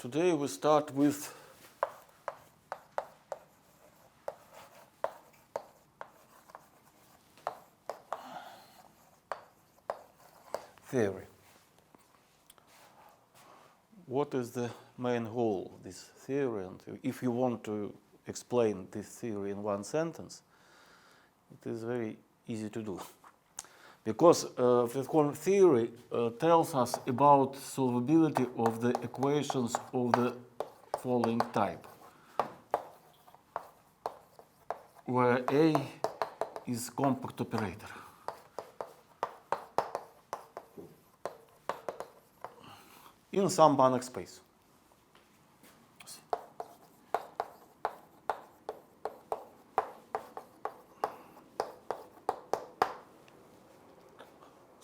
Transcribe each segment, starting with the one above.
Today we start with theory. What is the main goal of this theory? And if you want to explain this theory in one sentence, it is very easy to do. Because Fredholm theory tells us about solvability of the equations of the following type, where A is compact operator. In some Banach space.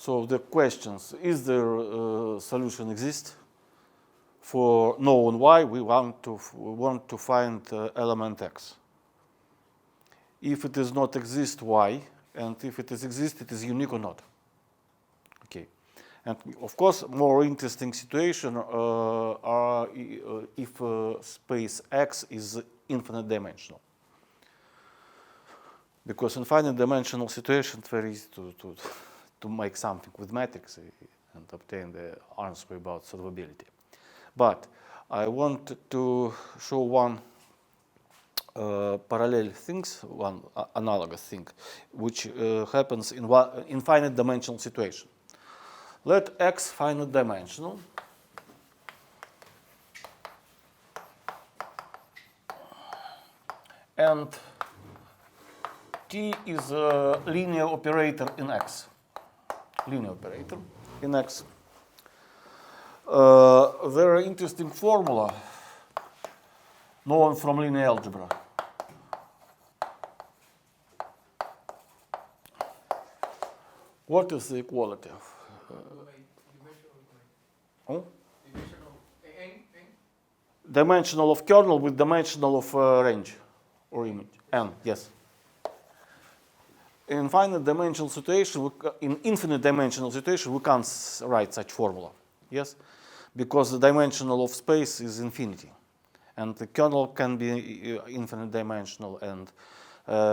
So the questions, is there a solution exist? For known y, we want to find element x. If it does not exist, y, and if it exists, it is unique or not. Okay. And of course, more interesting situation are if space X is infinite dimensional. Because in finite dimensional situation, it's very easy to make something with matrix and obtain the answer about solvability. But I want to show one parallel things, one analogous thing, which happens in finite dimensional situation. Let X finite dimensional and T is a linear operator in X. Linear operator in X. Very interesting formula known from linear algebra. What is the equality of? Dimensional of kernel with dimensional of range or image. N, yes. In finite dimensional situation, in infinite dimensional situation, we can't write such formula. Yes, because the dimensional of space is infinity, and the kernel can be infinite dimensional, and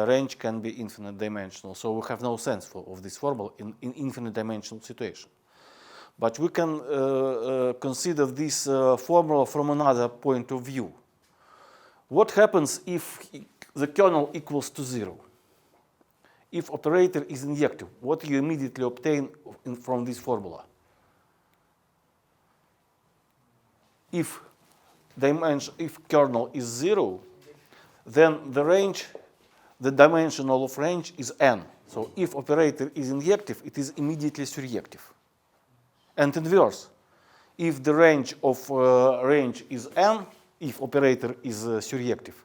range can be infinite dimensional. So we have no sense of this formula in infinite dimensional situation. But we can consider this formula from another point of view. What happens if the kernel equals to 0? If operator is injective, what you immediately obtain from this formula? If kernel is 0, then the dimensional of range is n. So if operator is injective, it is immediately surjective. And inverse, if the range of range is n, if operator is surjective,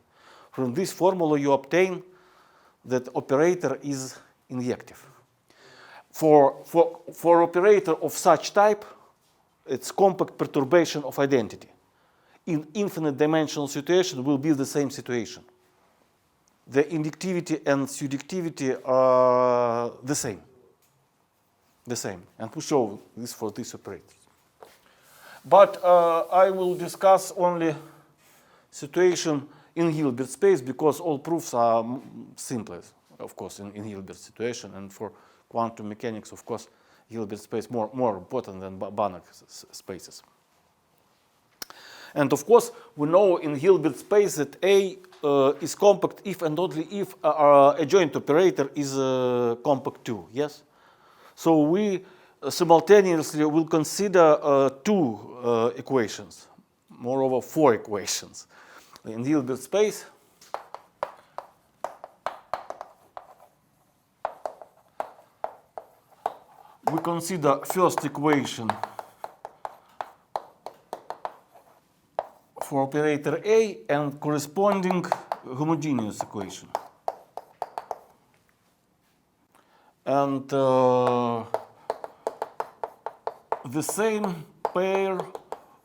from this formula you obtain that operator is injective. For operator of such type, it's compact perturbation of identity. In infinite dimensional situation will be the same situation. The injectivity and surjectivity are the same. And we show this for these operators. But I will discuss only situation in Hilbert space because all proofs are simpler, of course, in Hilbert situation. And for quantum mechanics, of course, Hilbert space more important than Banach spaces. And of course, we know in Hilbert space that A is compact if and only if a joint operator is compact too. Yes. So we simultaneously will consider two equations, moreover 4 equations. In Hilbert space, we consider first equation for operator A and corresponding homogeneous equation. And the same pair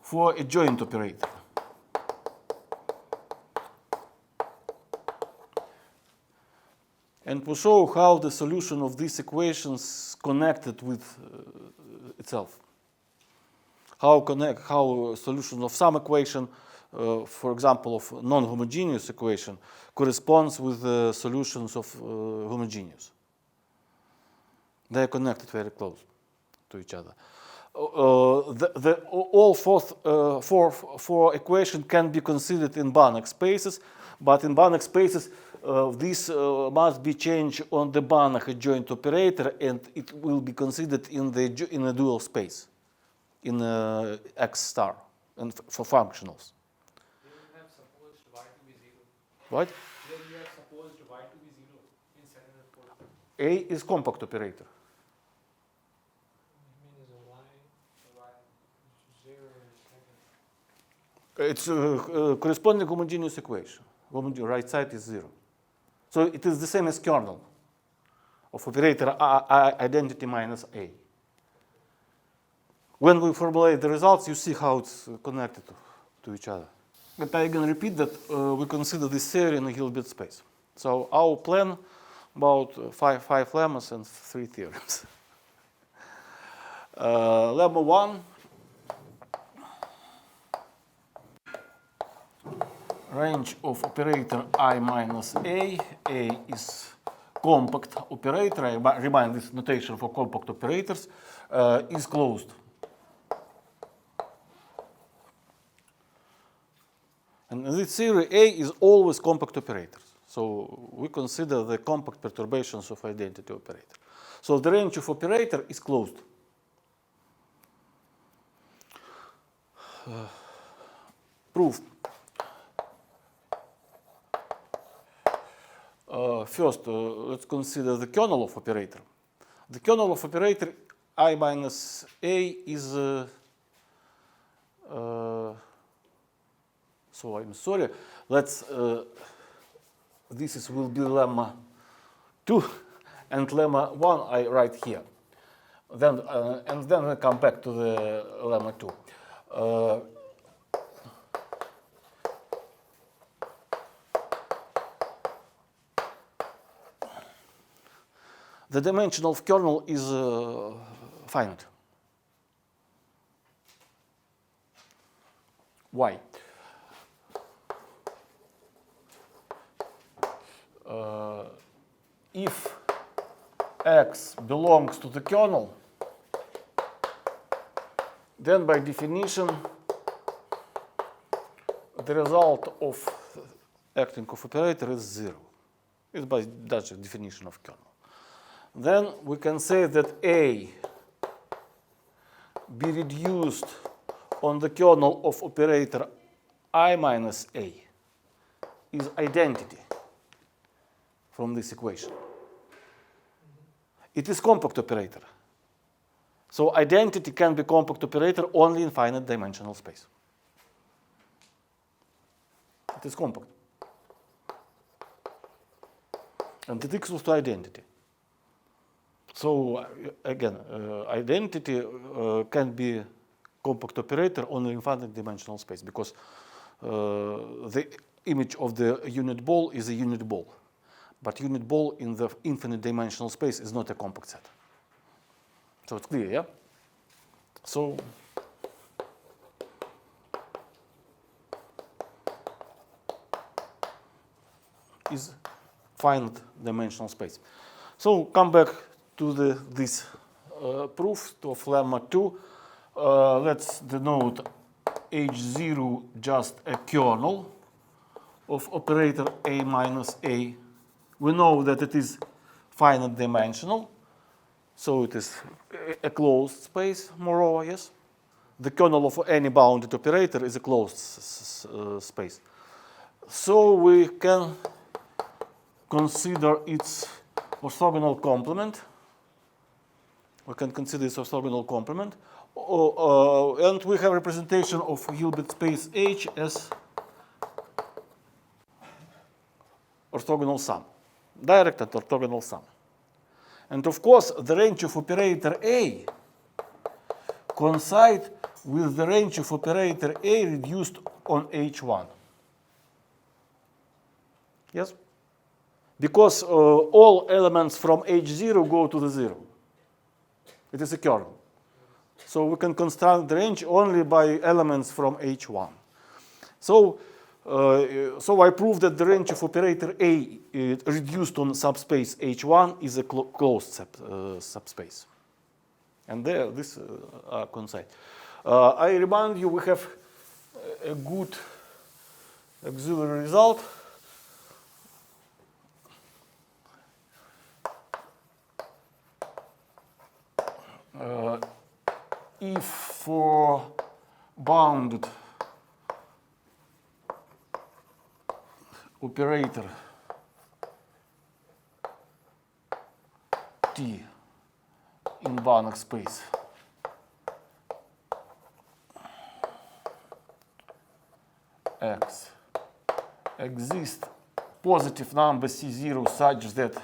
for a joint operator. And we'll show how the solution of these equations connected with itself. how solution of some equation, for example, of non-homogeneous equation, corresponds with the solutions of homogeneous. They are connected very close to each other. All four equations can be considered in Banach spaces, but in Banach spaces, this must be changed on the Banach adjoint operator, and it will be considered in a dual space, in X star, and for functionals. Then you have supposed y to be 0. What? Then you have supposed y to be 0 in second and fourth. A is compact operator. It's a corresponding homogeneous equation. Right side is 0. So it is the same as kernel of operator identity minus A. When we formulate the results, you see how it's connected to each other. But I can repeat that we consider this theory in a Hilbert space. So our plan about five lemmas and 3 theorems. Lemma 1. Range of operator I minus A. A is compact operator. I remind this notation for compact operators is closed. And in this theory, A is always compact operators. So we consider the compact perturbations of identity operator. So the range of operator is closed. Proof. First, let's consider the kernel of operator. The kernel of operator I minus A is, so I'm sorry, let's, will be lemma 2 and lemma 1 I write here. Then, and then we come back to the lemma 2. The dimension of kernel is finite. Why? If X belongs to the kernel, then by definition, the result of acting of operator is 0. It's by Dutch definition of kernel. Then we can say that A be reduced on the kernel of operator I minus A is identity from this equation. It is compact operator. So identity can be compact operator only in finite dimensional space. It is compact. And it equals to identity. So again, identity can be compact operator only in finite dimensional space because the image of the unit ball is a unit ball. But unit ball in the infinite dimensional space is not a compact set. So it's clear, yeah? So is finite dimensional space. So come back to this proof of lemma 2. Let's denote H0 just a kernel of operator A minus A. We know that it is finite dimensional, so it is a closed space, moreover, yes? The kernel of any bounded operator is a closed space. So we can consider its orthogonal complement. We can consider its orthogonal complement. And we have representation of Hilbert space H as orthogonal sum, direct and orthogonal sum. And of course, the range of operator A coincide with the range of operator A reduced on H1. Yes? Because all elements from H0 go to the 0. It is a kernel. So we can construct the range only by elements from H1. So I prove that the range of operator A reduced on subspace H1 is a closed subspace. And there, this are concise. I remind you, we have a good auxiliary result. If for bounded operator T in Banach space X exist positive number C0 such that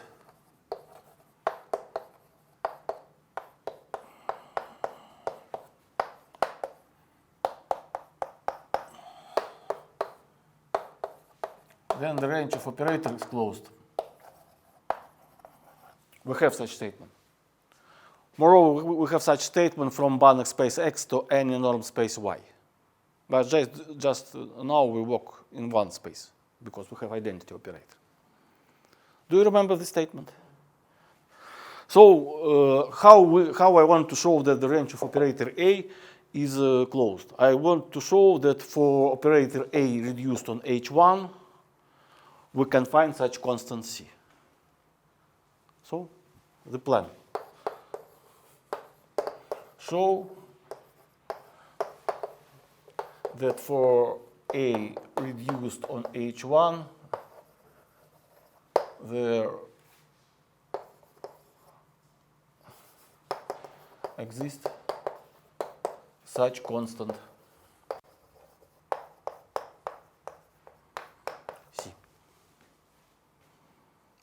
then the range of operator is closed. We have such statement. Moreover, we have such statement from Banach space X to any norm space Y. But just now we work in one space because we have identity operator. Do you remember this statement? So how I want to show that the range of operator A is closed? I want to show that for operator A reduced on H1, we can find such constant C. So the plan. Show that for A reduced on H1, there exists such constant C.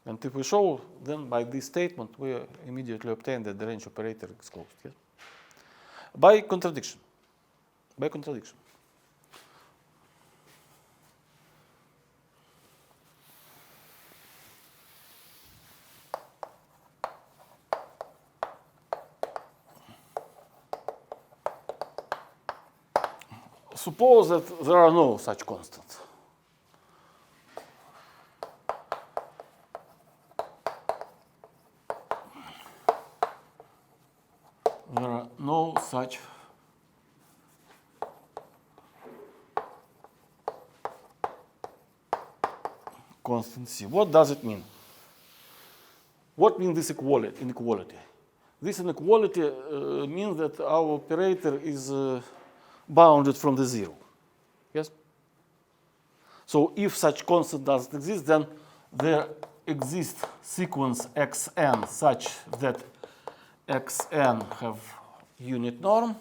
And if we show, then by this statement, we immediately obtain that the range operator is closed. Yes? By contradiction. By contradiction. Suppose that there are no such constants. There are no such constant C. What does it mean? What means this inequality? This inequality means that our operator is bounded from the zero. Yes? So if such constant doesn't exist, then there exists sequence xn such that xn have unit norm.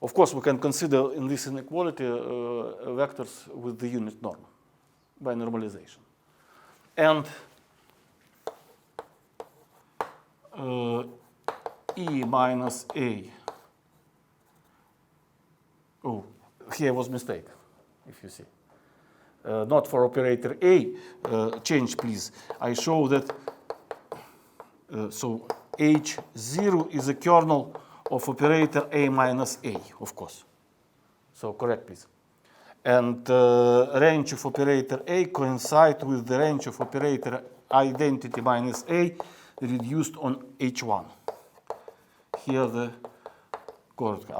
Of course, we can consider in this inequality vectors with the unit norm by normalization. And E minus A. Oh, here was mistake, if you see. Not for operator A, change please. I show that, so H0 is a kernel of operator A minus A, of course. So correct please. And range of operator A coincides with the range of operator identity minus A reduced on H1. Here the correct.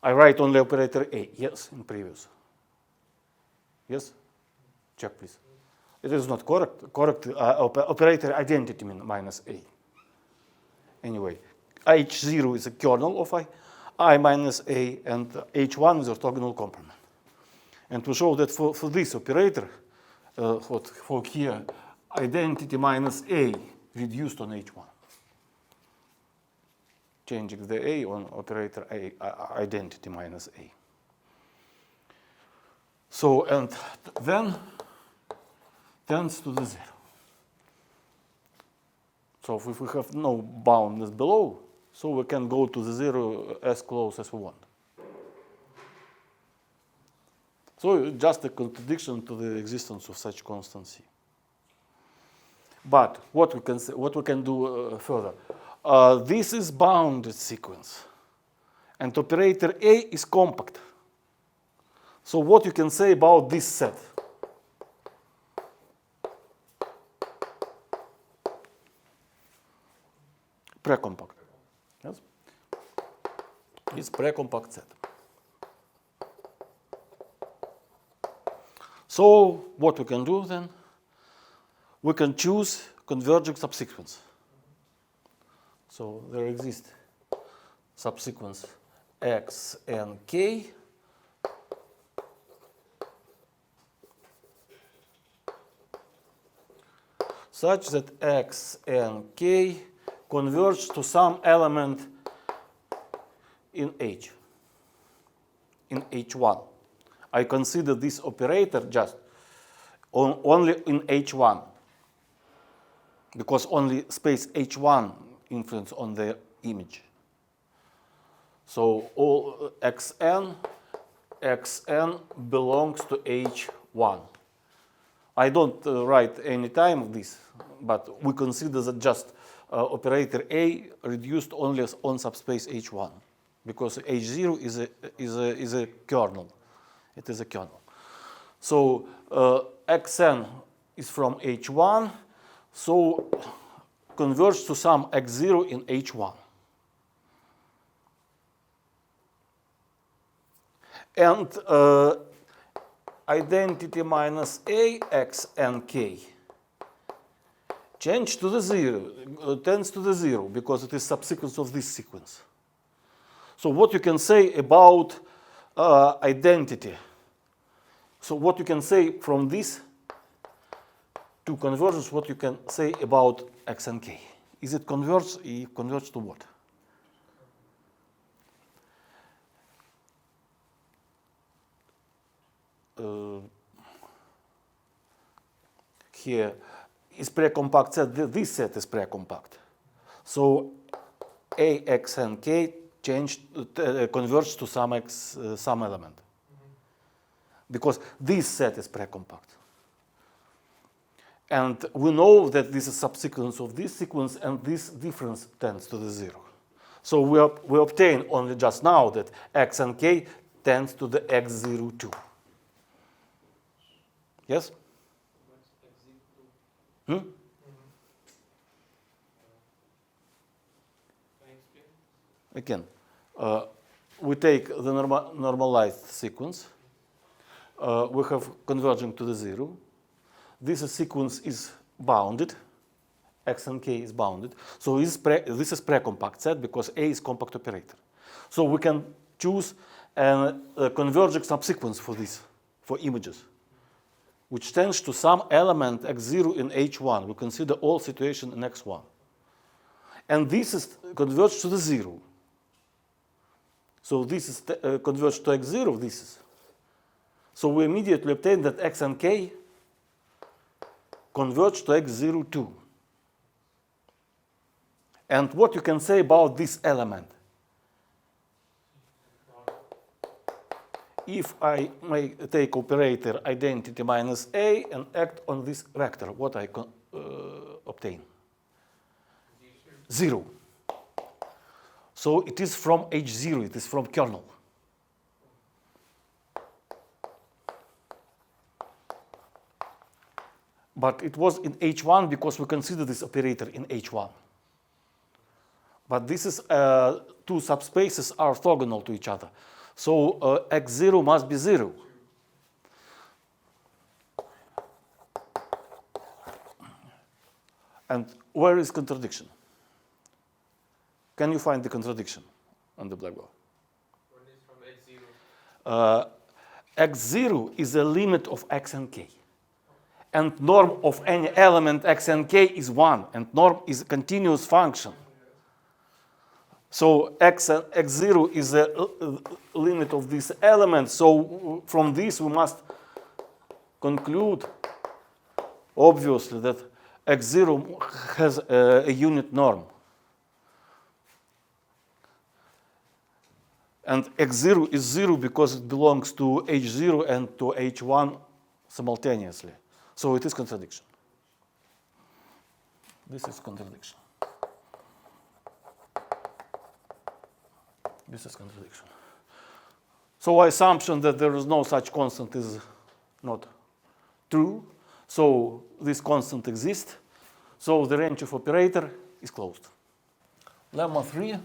I write only operator A, yes, in previous. Yes? Check, please. It is not correct. Correct operator identity minus A. Anyway, H0 is a kernel of I minus A, and H1 is orthogonal complement. And to show that for this operator, for here, identity minus A reduced on H1. Changing the A on operator A, identity minus A. So, and then tends to the zero. So if we have no boundness below, so we can go to the zero as close as we want. So just a contradiction to the existence of such constant C. But what we can say, what we can do further? This is bounded sequence, and operator A is compact. So what you can say about this set? Precompact. Yes? It's precompact set. So what we can do then? We can choose converging subsequence. So there exists subsequence x and k such that x and k converge to some element in H, in H1. I consider this operator just only in H1, because only space H1 influence on the image. So all xn belongs to H1. I don't write any time this, but we consider that just operator A reduced only on subspace H1, because H0 is a kernel. It is a kernel. So xn is from H1, so converge to some x0 in H1. And identity minus A, x, and k change to the zero, tends to the zero, because it is subsequence of this sequence. So what you can say about identity? So what you can say from this to convergence, what you can say about x and k? Is it converged? It converges to what? Here is precompact set. This set is precompact. So A, x, and k converge to some x, some element, because this set is precompact. And we know that this is subsequence of this sequence, and this difference tends to the zero. So we obtain only just now that x and k tends to the x0 too. Yes? Hmm? Again, we take the normalized sequence. We have converging to the zero. This sequence is bounded. X and k is bounded. So this is precompact set, because A is compact operator. So we can choose a converging subsequence for this, for images, which tends to some element x0 in H1. We consider all situation in x1. And this is converged to the zero. So this is converged to x0, this is. So we immediately obtain that x and k converge to x0 too. And what you can say about this element? If I may take operator identity minus A and act on this vector, what I obtain? Zero. So it is from H0, it is from kernel. But it was in H1 because we consider this operator in H1. But this is two subspaces are orthogonal to each other. So x0 must be 0. And where is contradiction? Can you find the contradiction on the blackboard? One is from x0. X0 is a limit of x and k. And norm of any element x and k is 1. And norm is a continuous function. So x0 is a limit of this element. So from this we must conclude, obviously, that x0 has a unit norm. And x0 is 0 because it belongs to H0 and to H1 simultaneously. So it is contradiction. This is contradiction. This is contradiction. So assumption that there is no such constant is not true. So this constant exists. So the range of operator is closed. Lemma 3.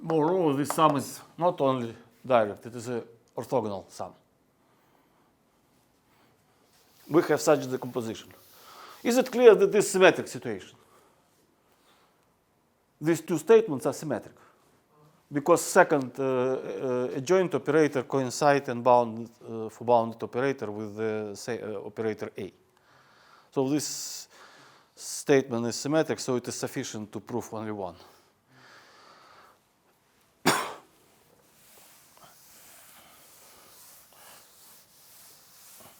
Moreover, this sum is not only direct, it is an orthogonal sum. We have such decomposition. Is it clear that this is symmetric situation? These two statements are symmetric because second adjoint operator coincide and for bounded operator with the operator A. So this statement is symmetric, so it is sufficient to prove only one.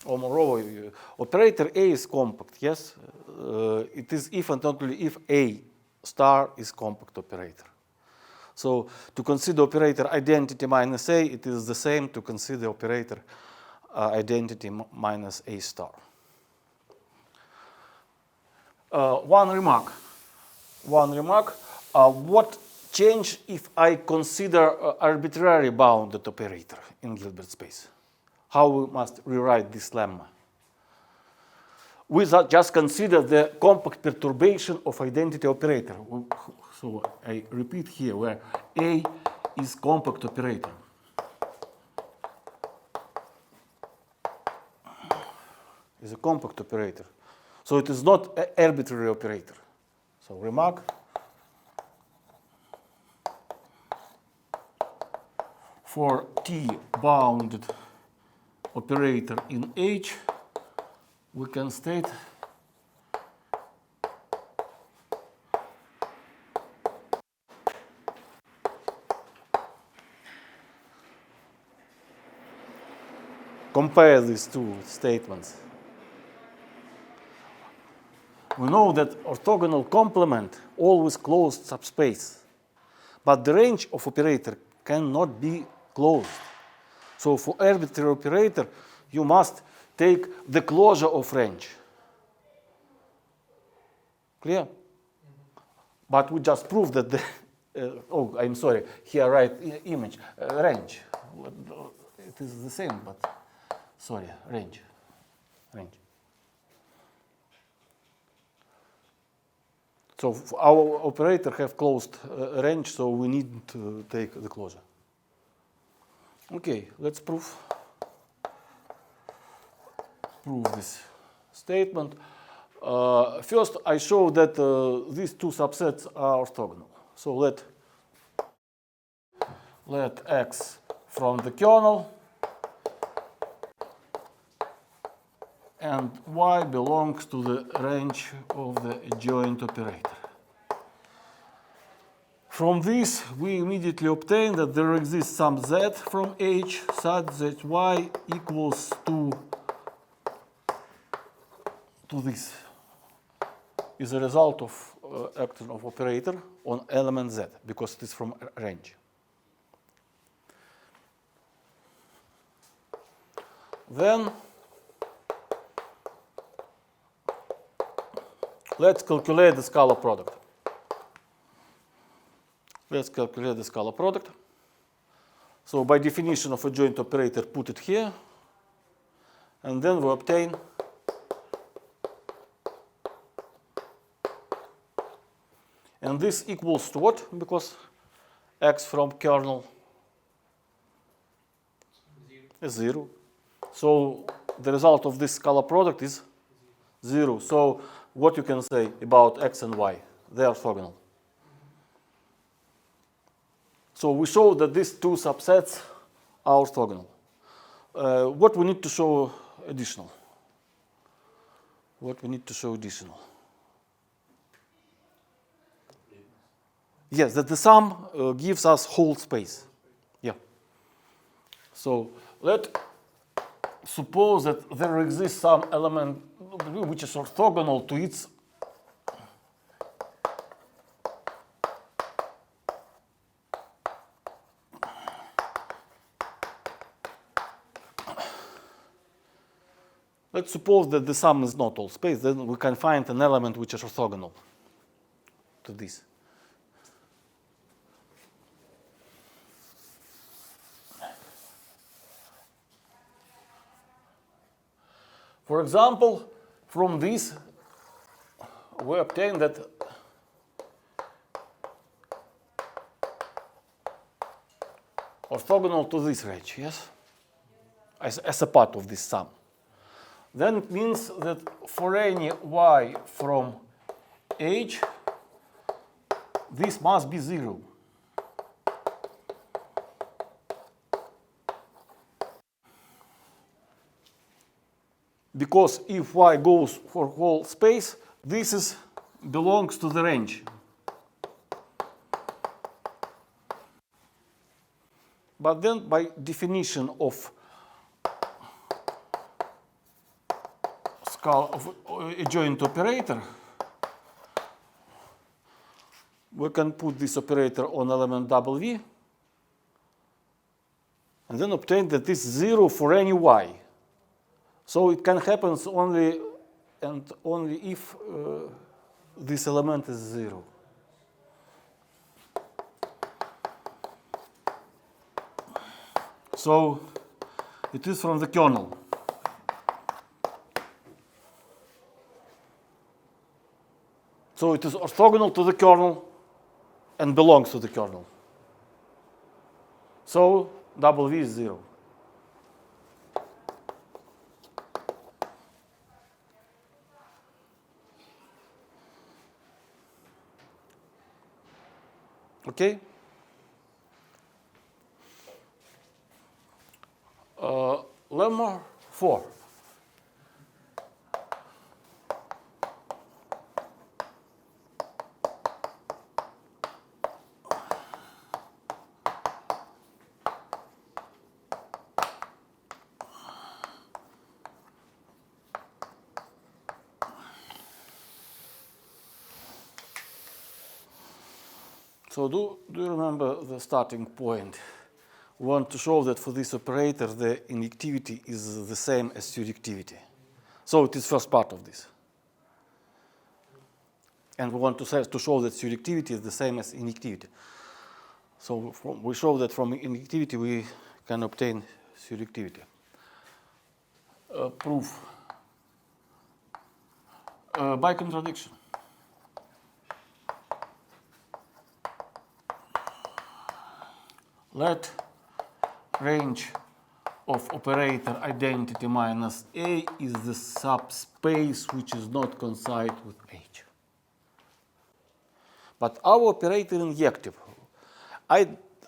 Or moreover, operator A is compact, yes? It is if and only if A star is compact operator. So to consider operator identity minus A, it is the same to consider operator identity minus A star. One remark. What change if I consider arbitrary bounded operator in Hilbert space? How we must rewrite this lemma? We just consider the compact perturbation of identity operator. So I repeat here where A is compact operator. Is a compact operator. So it is not an arbitrary operator. So remark. For T bounded operator in H, we can state compare these two statements. We know that orthogonal complement always closed subspace, but the range of operator cannot be closed. So for arbitrary operator, you must take the closure of range. Clear? But we just proved that the, oh, I'm sorry, here right image, range. It is the same, but sorry, range. So our operator have closed range, so we need to take the closure. Okay, let's prove this statement. First, I show that these two subsets are orthogonal. So let X from the kernel and Y belongs to the range of the adjoint operator. From this, we immediately obtain that there exists some Z from H such that Y equals to this. Is a result of action of operator on element Z because it is from range. Then let's calculate the scalar product. Let's calculate the scalar product. So by definition of adjoint operator, put it here. And then we obtain and this equals to what? Because X from kernel is 0. So the result of this scalar product is 0. So what you can say about X and Y? They are orthogonal. So we show that these two subsets are orthogonal. What we need to show additional? Yes, that the sum gives us whole space. Yeah. So let's suppose that there exists some element which is orthogonal to its let's suppose that the sum is not all space, then we can find an element which is orthogonal to this. For example, from this, we obtain that orthogonal to this range, yes? As a part of this sum. Then it means that for any y from H, this must be 0. Because if y goes for whole space, this belongs to the range. But then by definition of a joint operator, we can put this operator on element W and then obtain that this is 0 for any y. So it can happen only and only if this element is 0. So it is from the kernel. So it is orthogonal to the kernel and belongs to the kernel. So W is 0. Okay? Lemma 4. So do you remember the starting point? We want to show that for this operator, the injectivity is the same as surjectivity. So it is first part of this. And we want to show that surjectivity is the same as injectivity. So we show that from injectivity we can obtain surjectivity. Proof by contradiction. Let range of operator identity minus A is the subspace which is not coincident with H. But our operator injective.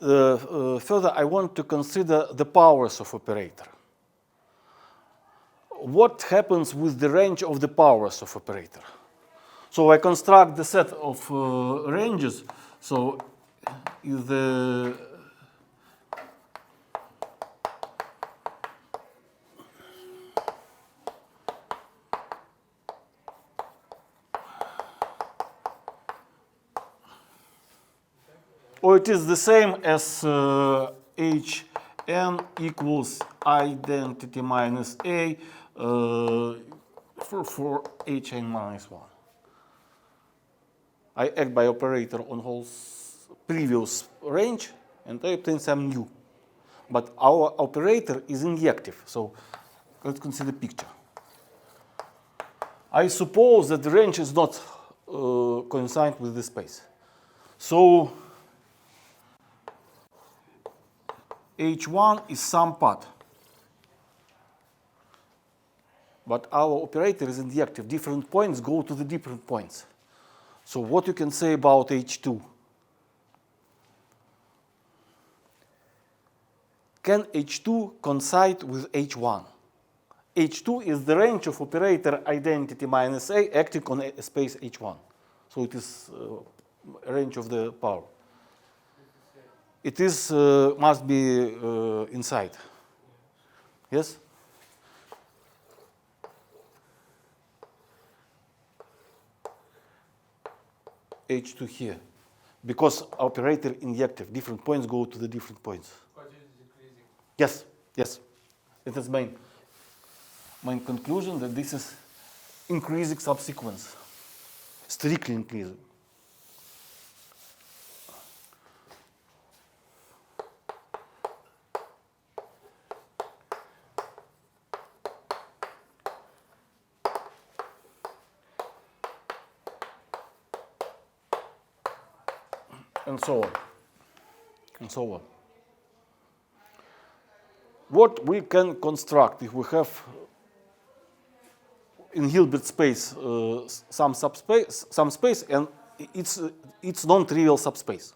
Further, I want to consider the powers of operator. What happens with the range of the powers of operator? So I construct the set of ranges. So is the or it is the same as Hn equals identity minus A for Hn minus 1. I act by operator on whole previous range and I obtain some new. But our operator is injective, so let's consider picture. I suppose that the range is not coincident with the space. So H1 is some part. But our operator is injective. Different points go to the different points. So what you can say about H2? Can H2 coincide with H1? H2 is the range of operator identity minus A acting on a space H1. So it is a range of the power. it is must be inside. Yes? H2 here. Because operator injective, different points go to the different points. Because it is decreasing. Yes, yes. It is main conclusion that this is increasing subsequence. Strictly increasing. And so on. And so on. What we can construct if we have in Hilbert space some space, and it's non-trivial subspace.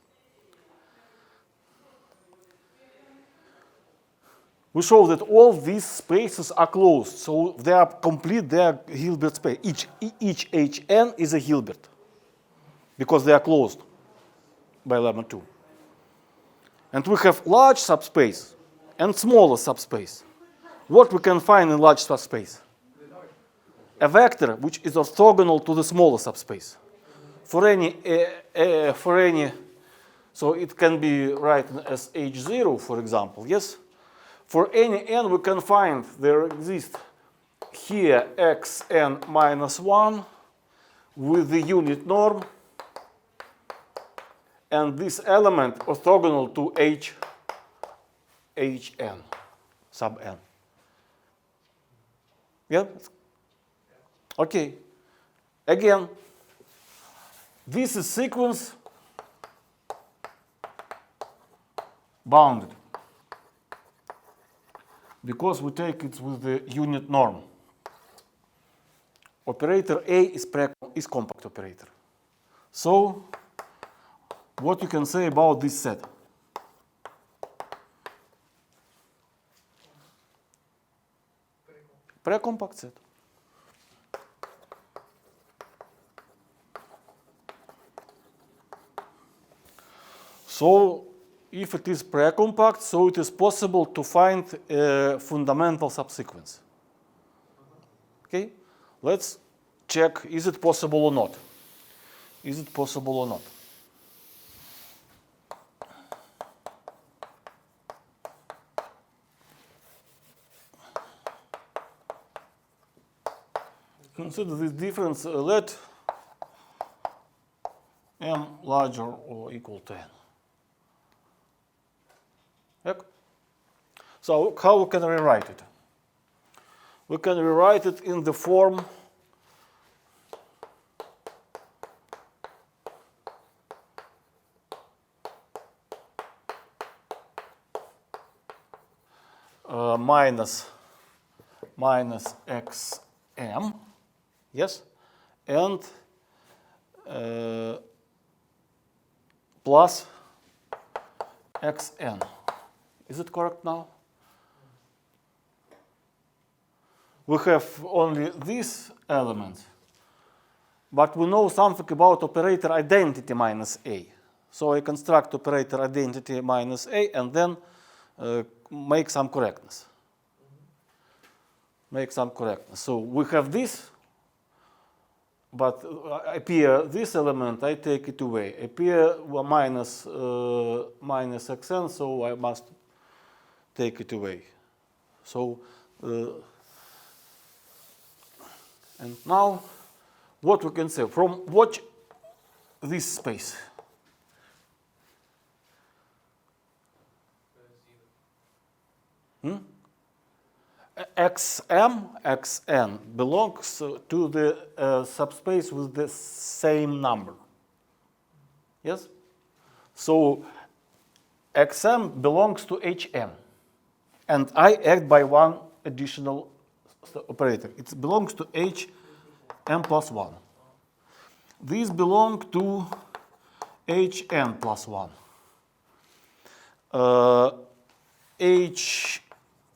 We show that all these spaces are closed, so they are complete. They are Hilbert space. Each Hn is a Hilbert because they are closed by lemma 2. And we have large subspace and smaller subspace. What we can find in large subspace? A vector which is orthogonal to the smaller subspace. For any, so it can be written as H0, for example, yes? For any n, we can find there exists here xn minus 1 with the unit norm, and this element orthogonal to Hn sub n. Yeah? Okay. Again, this is sequence bounded because we take it with the unit norm. Operator A is compact operator. So, what you can say about this set? Precompact set. So, if it is precompact, so it is possible to find a fundamental subsequence. Okay? Let's check, is it possible or not? Is it possible or not? Consider this difference, let m larger or equal to n. Yep. So how we can rewrite it? We can rewrite it in the form minus xm, yes, and plus xn. Is it correct now? We have only this element, but we know something about operator identity minus a. So I construct operator identity minus a and then make some correctness. Make some correctness. So we have this, but appear this element, I take it away. Appear minus xn, so I must take it away. So, and now what we can say from watch this space. Xn belongs to the subspace with the same number. Yes? So Xm belongs to Hm. And I act by one additional operator. It belongs to Hm plus 1. These belong to Hn plus 1.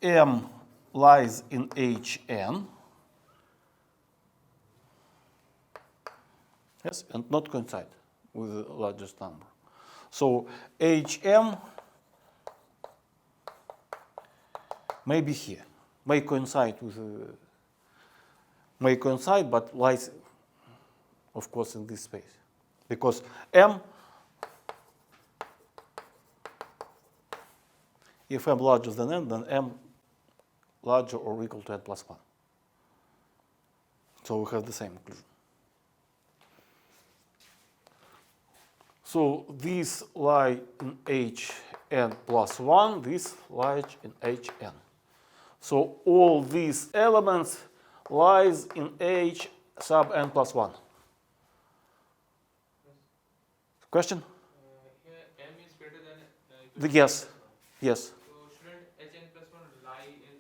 Hm lies in Hn. Yes, and not coincide with the largest number. So Hm maybe here, may coincide with, but lies, of course, in this space, because M, if M larger than N, then M larger or equal to N plus 1. So we have the same conclusion. So these lie in Hn plus 1, this lies in Hn. So all these elements lies in H sub n plus 1. Question? Here M is greater than Yes. Yes. So shouldn't Hn plus 1 lie in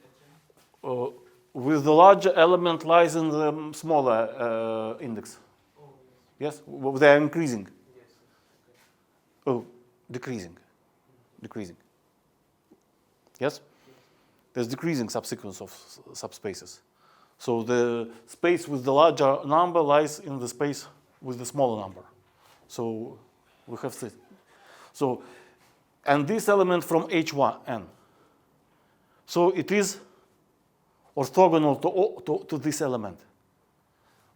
Hn? With the larger element lies in the smaller index. Oh, Yes? They are increasing. yes. Oh, decreasing. Decreasing. Yes? There's decreasing subsequence of subspaces. So the space with the larger number lies in the space with the smaller number. So we have this. So, and this element from H1n. So it is orthogonal to this element.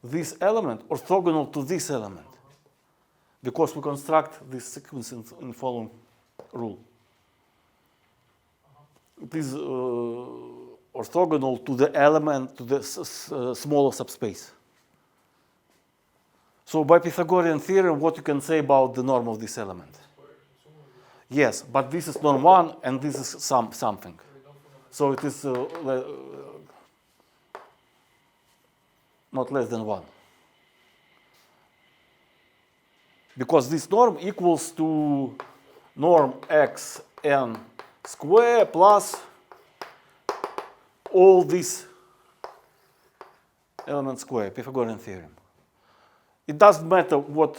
This element orthogonal to this element. Because we construct this sequence in following rule. It is orthogonal to the element, to the smaller subspace. So by Pythagorean theorem, what you can say about the norm of this element? Yes, but this is norm 1 and this is something. So it is not less than 1. Because this norm equals to norm xn square plus all this element square, Pythagorean theorem. It doesn't matter what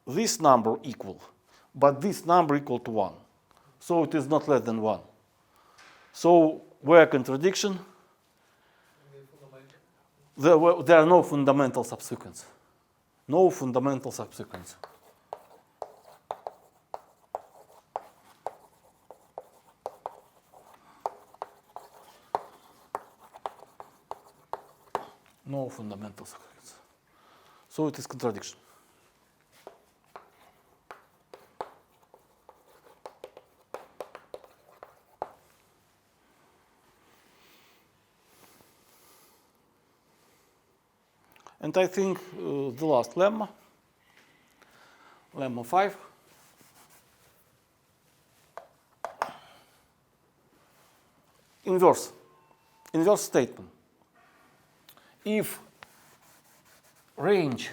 this number equal, but this number equal to 1. So it is not less than 1. So where contradiction? There are no fundamental subsequence. No fundamental subsequence. No fundamental subsequence. So it is contradiction. And I think the last lemma, lemma 5. Inverse statement. If range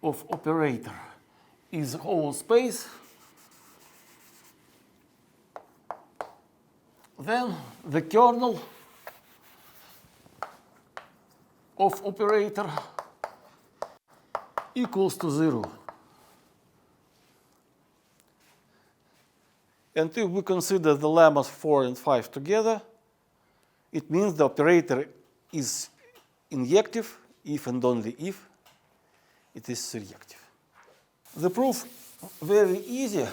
of operator is whole space, then the kernel of operator equals to 0. And if we consider the lemmas 4 and 5 together, it means the operator is injective if and only if it is surjective. The proof very easy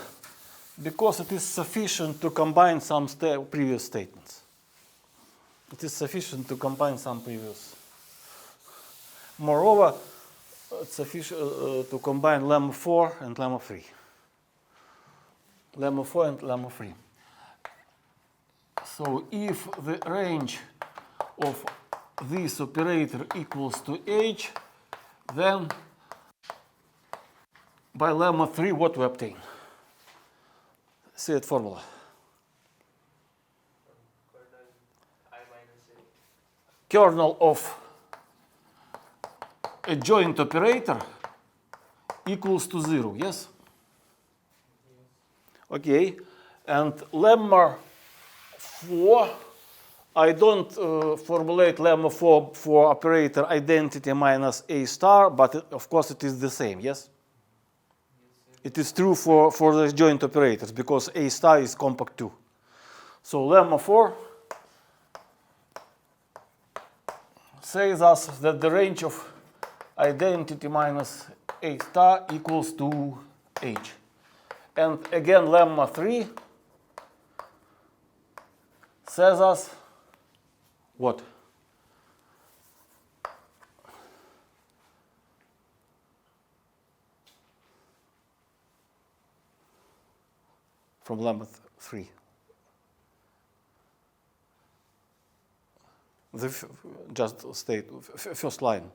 because it is sufficient to combine some previous statements. It is sufficient to combine some previous. Moreover, it's sufficient to combine lemma 4 and lemma 3. Lemma 4 and lemma 3. So if the range of this operator equals to H, then by lemma 3 what we obtain? See that formula. Kernel of a joint operator equals to 0, yes? Okay, and lemma 4, I don't formulate lemma 4 for operator identity minus A star, but of course it is the same, yes? It is true for the joint operators because A star is compact 2. So lemma 4 says us that the range of identity minus A star equals to H. And again, lemma 3 says us what? From Lemmas 3. Just state first line.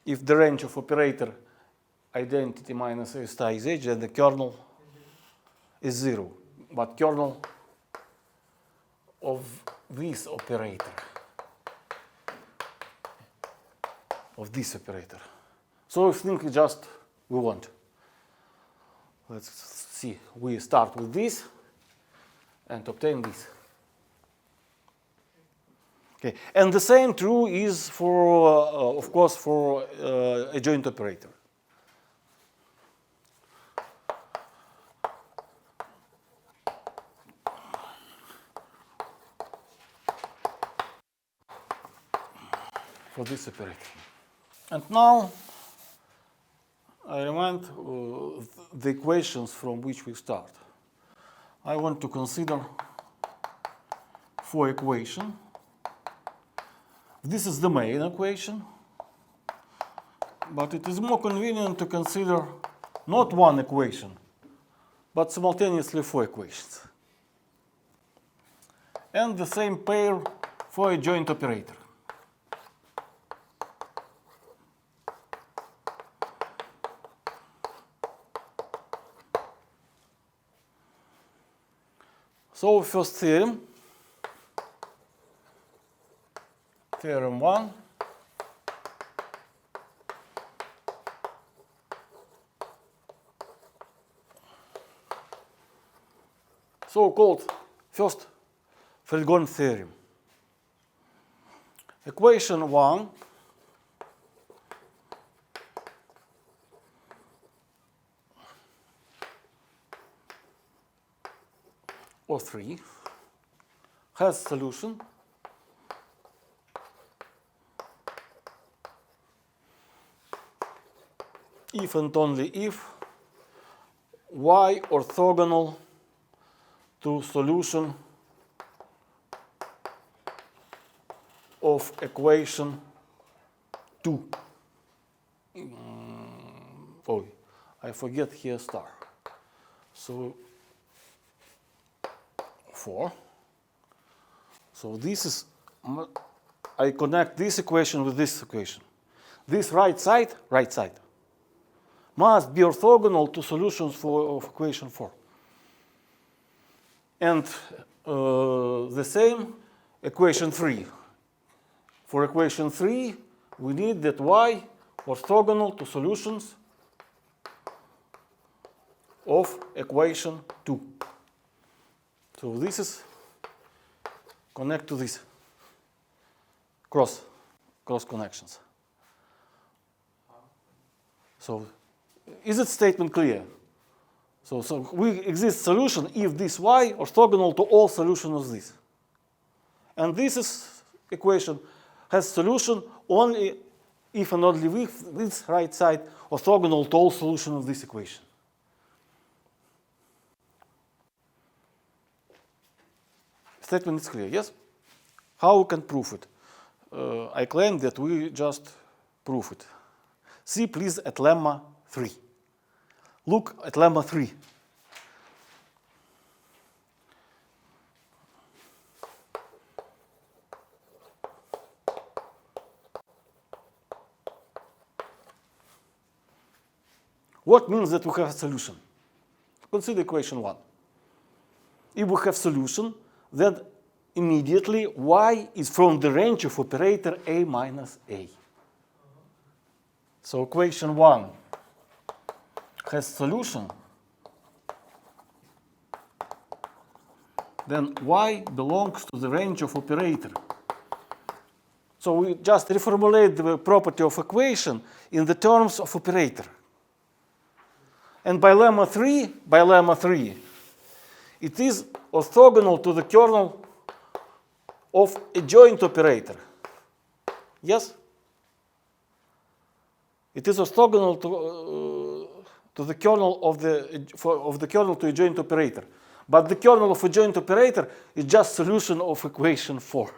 If the range of operator identity minus A star is H, then the kernel is 0. But kernel of this operator, of this operator. So I think just we want. Let's see. We start with this and obtain this. Okay, and the same true is for, of course, for a joint operator. For this operator. And now I remind the equations from which we start. I want to consider 4 equations. This is the main equation, but it is more convenient to consider not 1 equation, but simultaneously 4 equations. And the same pair for a joint operator. So first theorem, Theorem 1. So-called first Fredholm theorem. Equation 1 or 3 has solution if and only if y orthogonal to solution of equation 2. Oh, I forget here star. So 4. So this is, I connect this equation with this equation. This right side must be orthogonal to solutions of equation 4. And the same equation 3. For equation 3, we need that y orthogonal to solutions of equation 2. So this is connect to this cross connections. So is it statement clear? So we exist solution if this y orthogonal to all solutions of this. And this is equation has solution only if and only if this right side orthogonal to all solutions of this equation. Statement is clear, yes? How we can prove it? I claim that we just prove it. See, please, at Lemma 3. Look at Lemma 3. What means that we have a solution? Consider equation 1. If we have solution, then immediately y is from the range of operator a minus a. So equation 1 has solution, then y belongs to the range of operator. So we just reformulate the property of equation in the terms of operator. And by Lemma 3, it is orthogonal to the kernel of a joint operator. Yes? It is orthogonal to the kernel of the kernel to a joint operator. But the kernel of a joint operator is just solution of equation 4.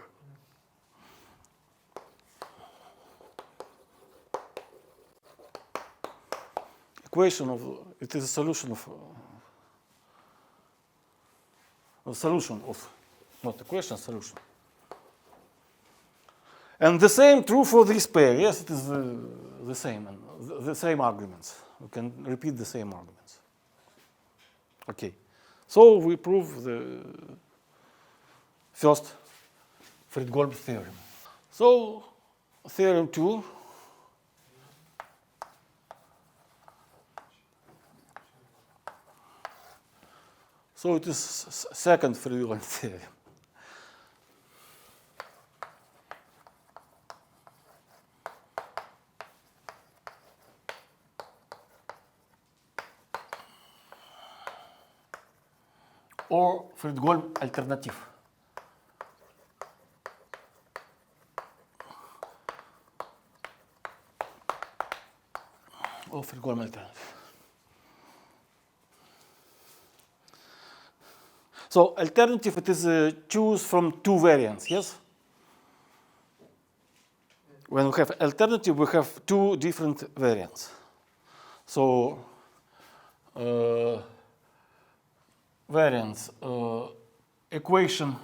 Equation of, it is a solution of, not equation, solution. And the same true for this pair. Yes, it is the same, and the same arguments. We can repeat the same arguments. Okay, so we prove the first Fredholm theorem. So theorem 2. So it is second Fredholm theorem. Or Fredholm Alternative. Or Fredholm Alternative. So alternative, it is choose from two variants, yes? When we have alternative, we have two different variants. So variants, equation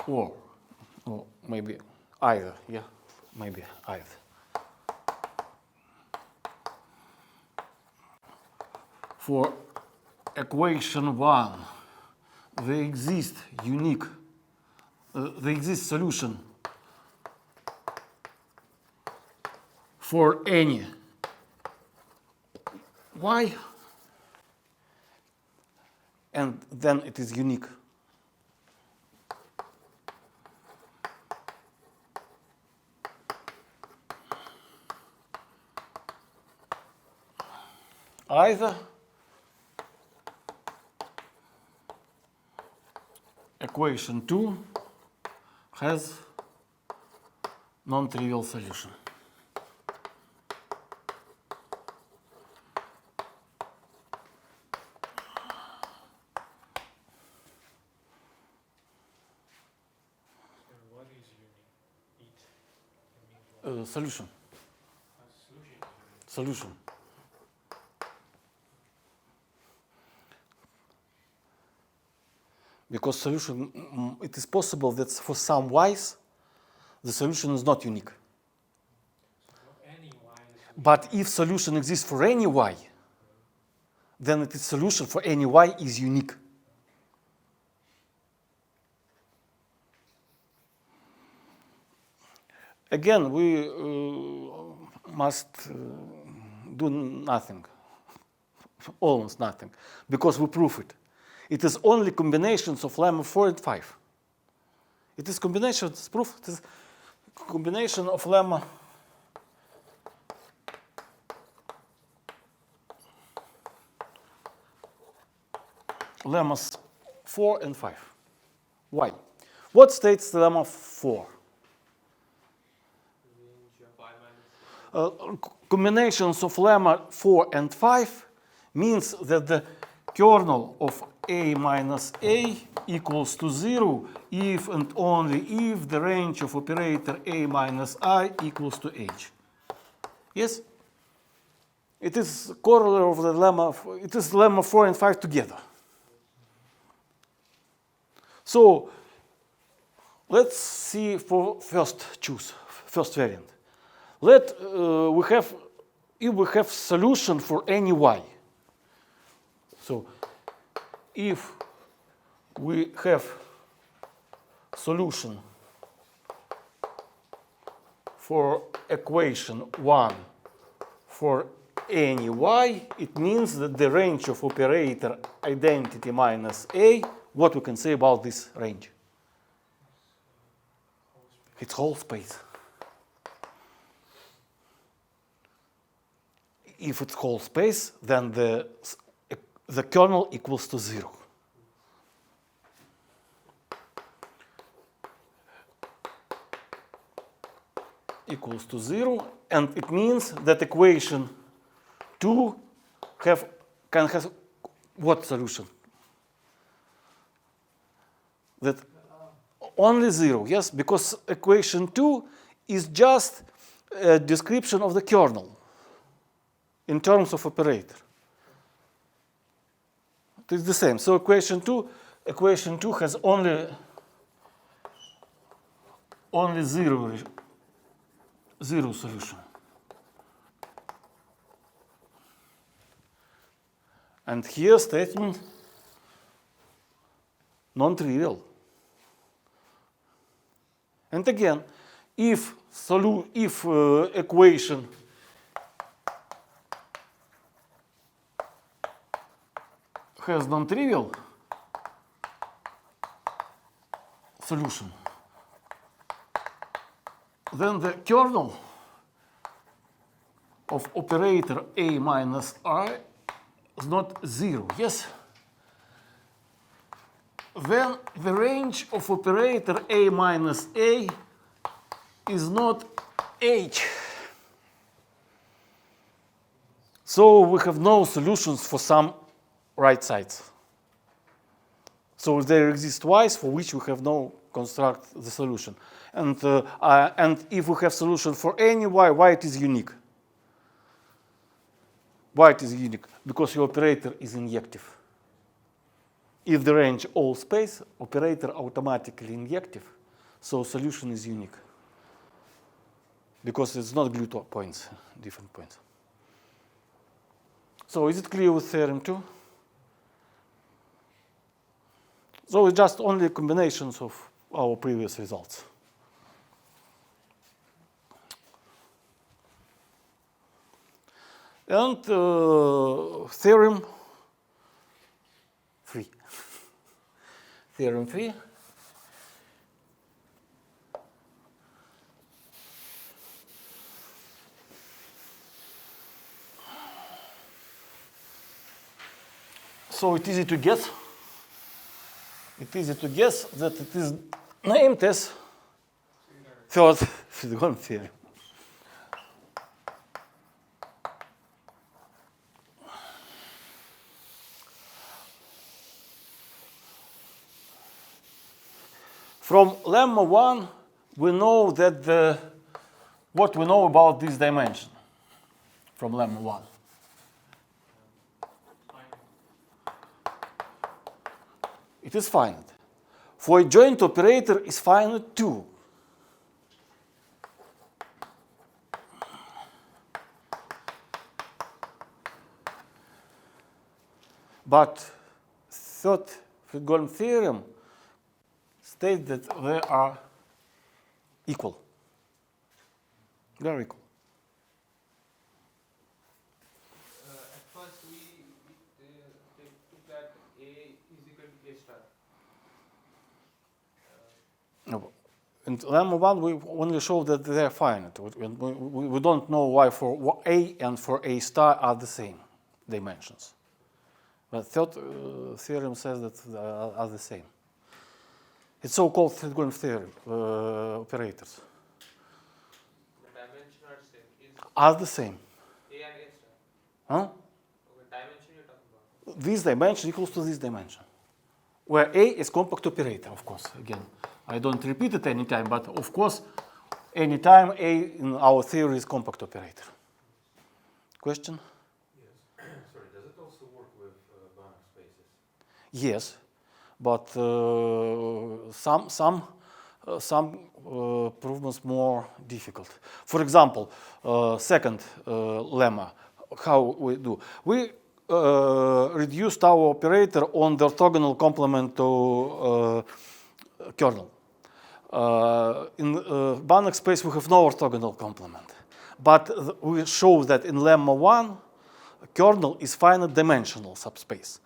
or maybe either, yeah, maybe either. For equation 1, there exists solution for any y, and then it is unique. Either equation 2 has non-trivial solution. What is unique? Solution. Solution. Because solution, it is possible that for some y's, the solution is not unique. But if solution exists for any y, then its solution for any y is unique. Again, we must do nothing, almost nothing, because we prove it. It is only combinations of lemma 4 and 5. It is combinations, proof, it is combination of lemmas 4 and 5. Why? What states the lemma 4? Combinations of lemma 4 and 5 means that the kernel of a minus a equals to 0 if and only if the range of operator a minus I equals to h. Yes? It is corollary of the lemma, it is lemma 4 and 5 together. So let's see for first variant. If we have solution for any y. So if we have solution for equation 1 for any y, it means that the range of operator identity minus a, what we can say about this range? It's whole space. If it's whole space, then the kernel equals to 0. Equals to 0, and it means that equation 2 can have what solution? That only 0, yes, because equation 2 is just a description of the kernel in terms of operator. It is the same. So equation 2 has only 0 solution. And here statement non-trivial. And again, if equation has non-trivial solution, then the kernel of operator A minus I is not 0, yes? Then the range of operator A minus A is not H. So we have no solutions for some right sides. So there exist y's for which we have no construct the solution. And if we have solution for any y, why it is unique? Why it is unique? Because your operator is injective. If the range all space, operator automatically injective, so solution is unique. Because it's not glued to points, different points. So is it clear with theorem 2? So it's just only combinations of our previous results. And theorem 3. Theorem 3. So it's easy to guess. It's easy to guess that it is named as third Fredholm theorem. From lemma 1, we know that what we know about this dimension from lemma 1. It is finite. For a joint operator is finite too. But third Fredholm theorem states that they are equal. They are equal. At first, we took that A is equal to A star. No, in lemma 1, we only show that they are finite. We don't know why for A and for A star are the same dimensions. But third theorem says that they are the same. It's so-called Fredholm theorem, operators. The dimension are same. Are the same. A and A star. Huh? Okay, dimension you're talking about. This dimension equals to this dimension. Where A is compact operator, of course. Again, I don't repeat it any time, but of course, anytime A in our theory is compact operator. Question? Yes. Sorry, does it also work with Banach spaces? Yes, but some improvements more difficult. For example, second lemma, how we do? We reduced our operator on the orthogonal complement to kernel. In Banach space, we have no orthogonal complement. But we show that in lemma 1, kernel is finite dimensional subspace.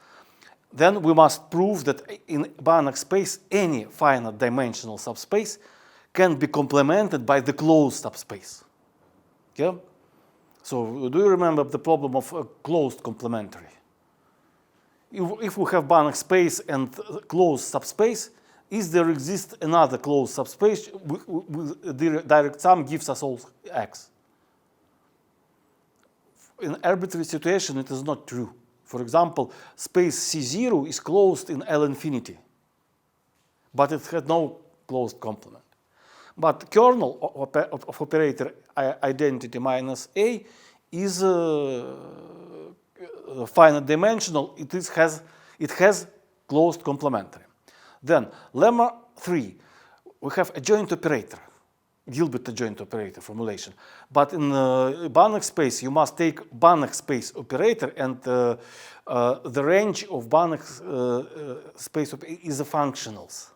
Then we must prove that in Banach space, any finite dimensional subspace can be complemented by the closed subspace. Yeah? So do you remember the problem of a closed complementary? If we have Banach space and closed subspace, is there exists another closed subspace with direct sum gives us all X? in arbitrary situation it is not true. For example, space C0 is closed in L infinity, but it had no closed complement. But kernel of operator identity minus A is finite dimensional. It has closed complementary. Then lemma 3, we have a joint operator, Gilbert joint operator formulation. But in Banach space, you must take Banach space operator, and the range of Banach space is the functionals.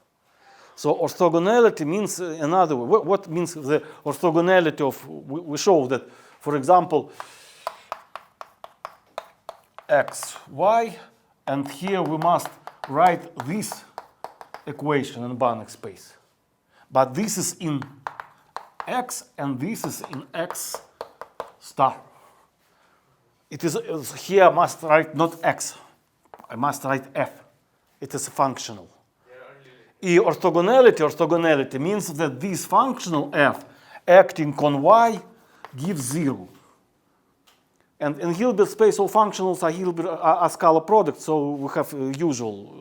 So orthogonality means another way. What means the orthogonality of? We show that, for example, x, y, and here we must write this equation in Banach space. But this is in x and this is in x star. It is here I must write not x, I must write f. It is functional. Orthogonality means that this functional f acting on y gives 0. And in Hilbert space, all functionals are scalar products, so we have usual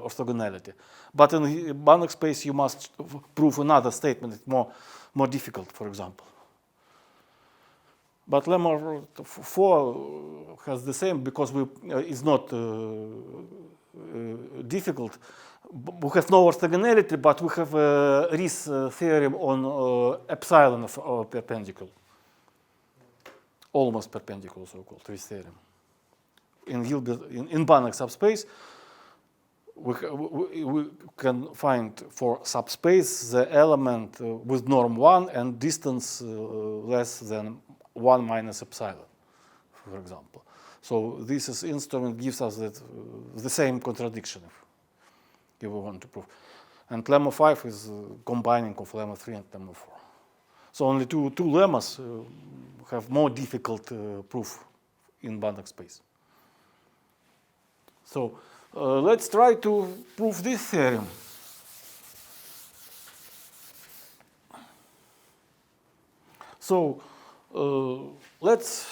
orthogonality. But in Banach space, you must prove another statement. It's more difficult, for example. But lemma 4 has the same because it's not difficult. We have no orthogonality, but we have Riesz theorem on epsilon of perpendicular. Almost perpendicular, so-called Riesz theorem. In Banach subspace, we can find for subspace the element with norm 1 and distance less than 1 minus epsilon, for example. So this instrument gives us the same contradiction if we want to prove. And lemma 5 is combining of lemma 3 and lemma 4. So only two lemmas have more difficult proof in Banach space. So let's try to prove this theorem. So let's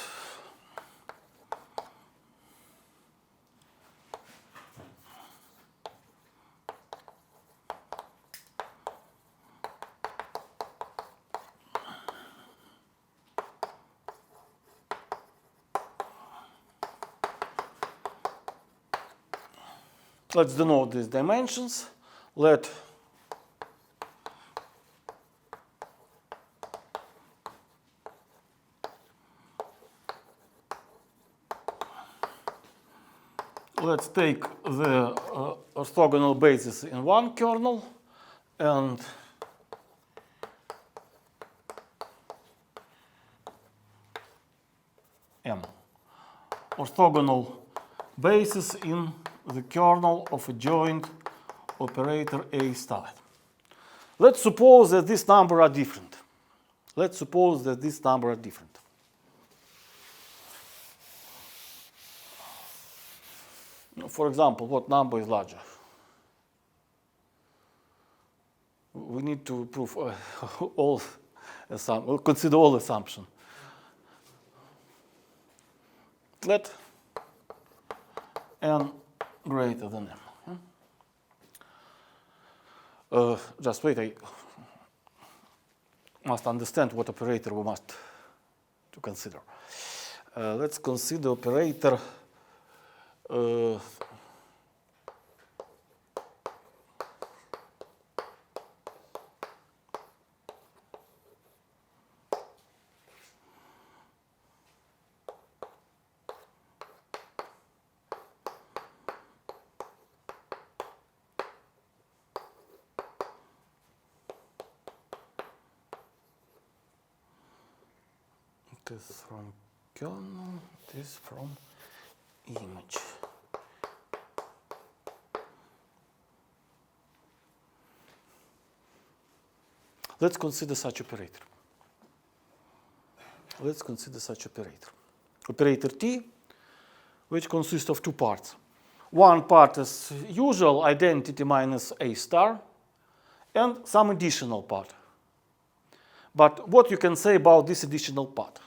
denote these dimensions. Let's take the orthogonal basis in one kernel and M. Orthogonal basis in the kernel of a joint operator A star. Let's suppose that these numbers are different. For example, what number is larger? We need to prove consider all assumptions. Let n greater than m. Just wait, I must understand what operator we must to consider. Let's consider operator this from kernel, this from image. Let's consider such operator. Operator T, which consists of two parts. One part is usual identity minus A star, and some additional part. But what you can say about this additional part?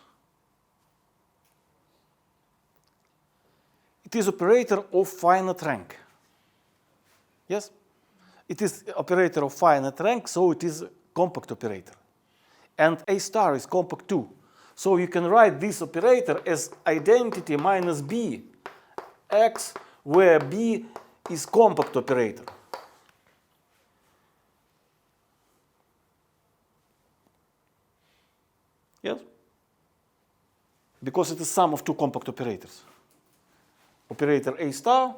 is operator of finite rank. Yes? It is operator of finite rank, so it is compact operator. And A star is compact too. So you can write this operator as identity minus B x, where B is compact operator. Yes? Because it is sum of two compact operators. Operator A star,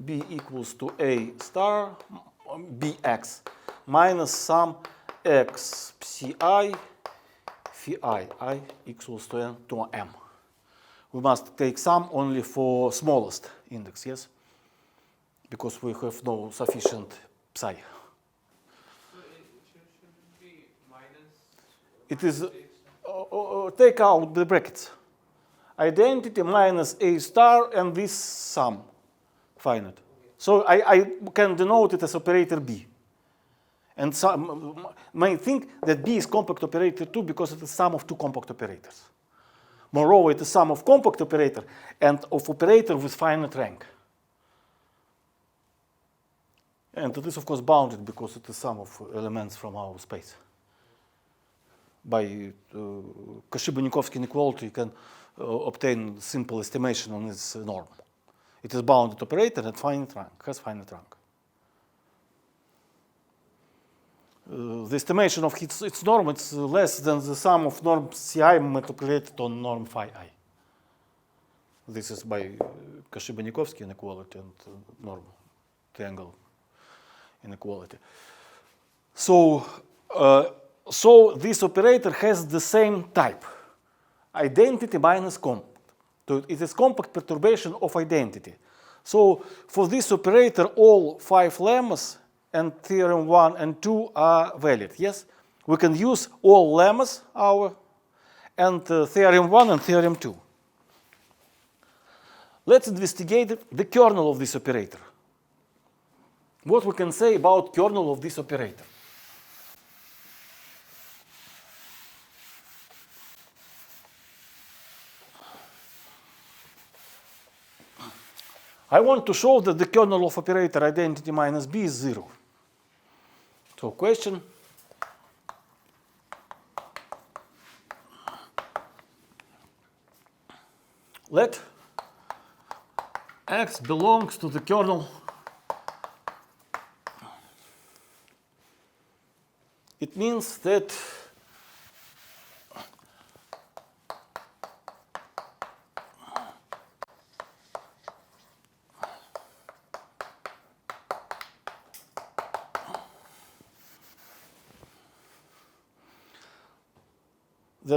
B equals to A star, Bx, minus sum x psi phi I equals to n to m. We must take sum only for smallest index, yes? Because we have no sufficient psi. So it should be minus. It is, take out the brackets. Identity minus A star and this sum, finite. So I can denote it as operator B. And some may think that B is compact operator too because it is sum of two compact operators. Moreover, it is sum of compact operator and of operator with finite rank. And it is of course bounded because it is sum of elements from our space. By Cauchy-Banachowski inequality, you can obtain simple estimation on its norm. It is bounded operator and finite rank, has finite rank. The estimation of its norm is less than the sum of norm Ci multiplied on norm phi I. This is by Cauchy-Banachowski inequality and norm triangle inequality. So this operator has the same type, identity minus compact. So it is compact perturbation of identity. So for this operator, all 5 lemmas and theorem 1 and 2 are valid. Yes, we can use all lemmas and theorem 1 and theorem 2. Let's investigate the kernel of this operator. What we can say about kernel of this operator? I want to show that the kernel of operator identity minus B is 0. So question. Let X belongs to the kernel. It means that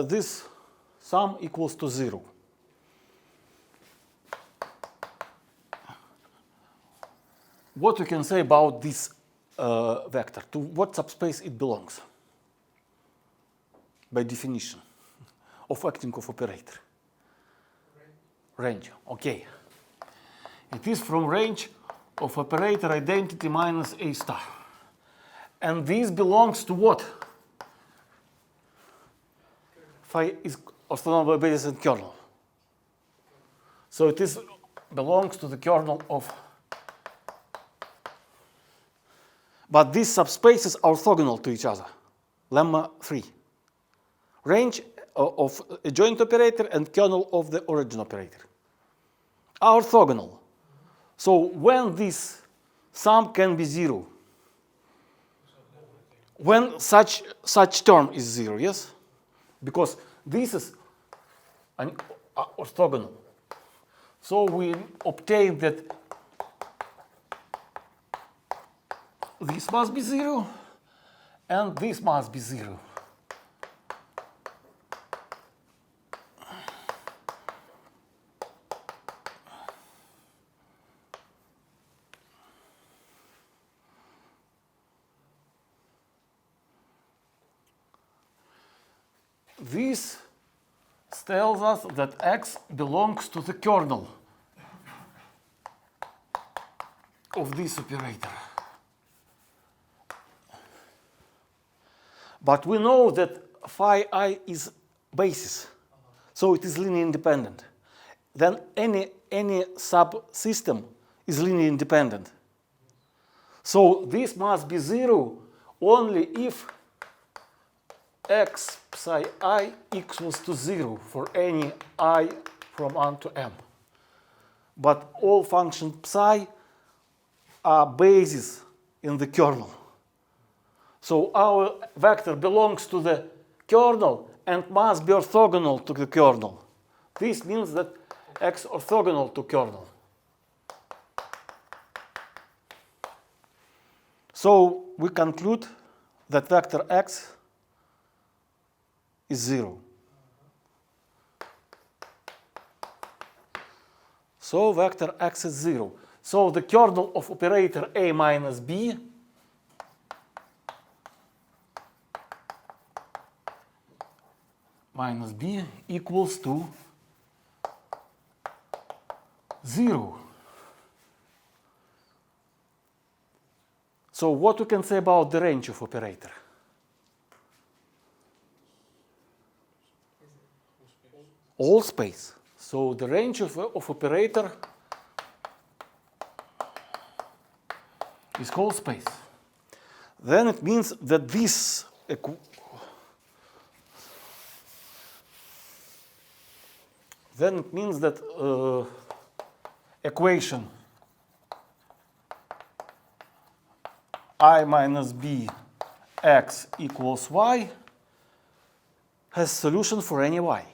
this sum equals to 0. What we can say about this vector? To what subspace it belongs? By definition of acting of operator. Range. Okay. It is from range of operator identity minus A star. And this belongs to what? Phi is orthogonal basis and kernel. So it belongs to the kernel of. But these subspaces are orthogonal to each other. Lemma 3. Range of a joint operator and kernel of the origin operator are orthogonal. So when this sum can be 0? When such term is 0, yes? Because this is an orthogonal. So we obtain that this must be 0 and this must be 0. This tells us that X belongs to the kernel of this operator. But we know that phi I is basis, so it is linear independent. Then any any subsystem is linearly independent. So this must be 0 only if x psi I equals to 0 for any I from 1 to m. But all functions psi are bases in the kernel. So our vector belongs to the kernel and must be orthogonal to the kernel. This means that x orthogonal to kernel. So we conclude that vector x is 0. So vector x is 0. So the kernel of operator a minus b equals to 0. So what we can say about the range of operator? All space. So the range of operator is whole space. Then it means that this equation I minus b x equals y has solution for any y.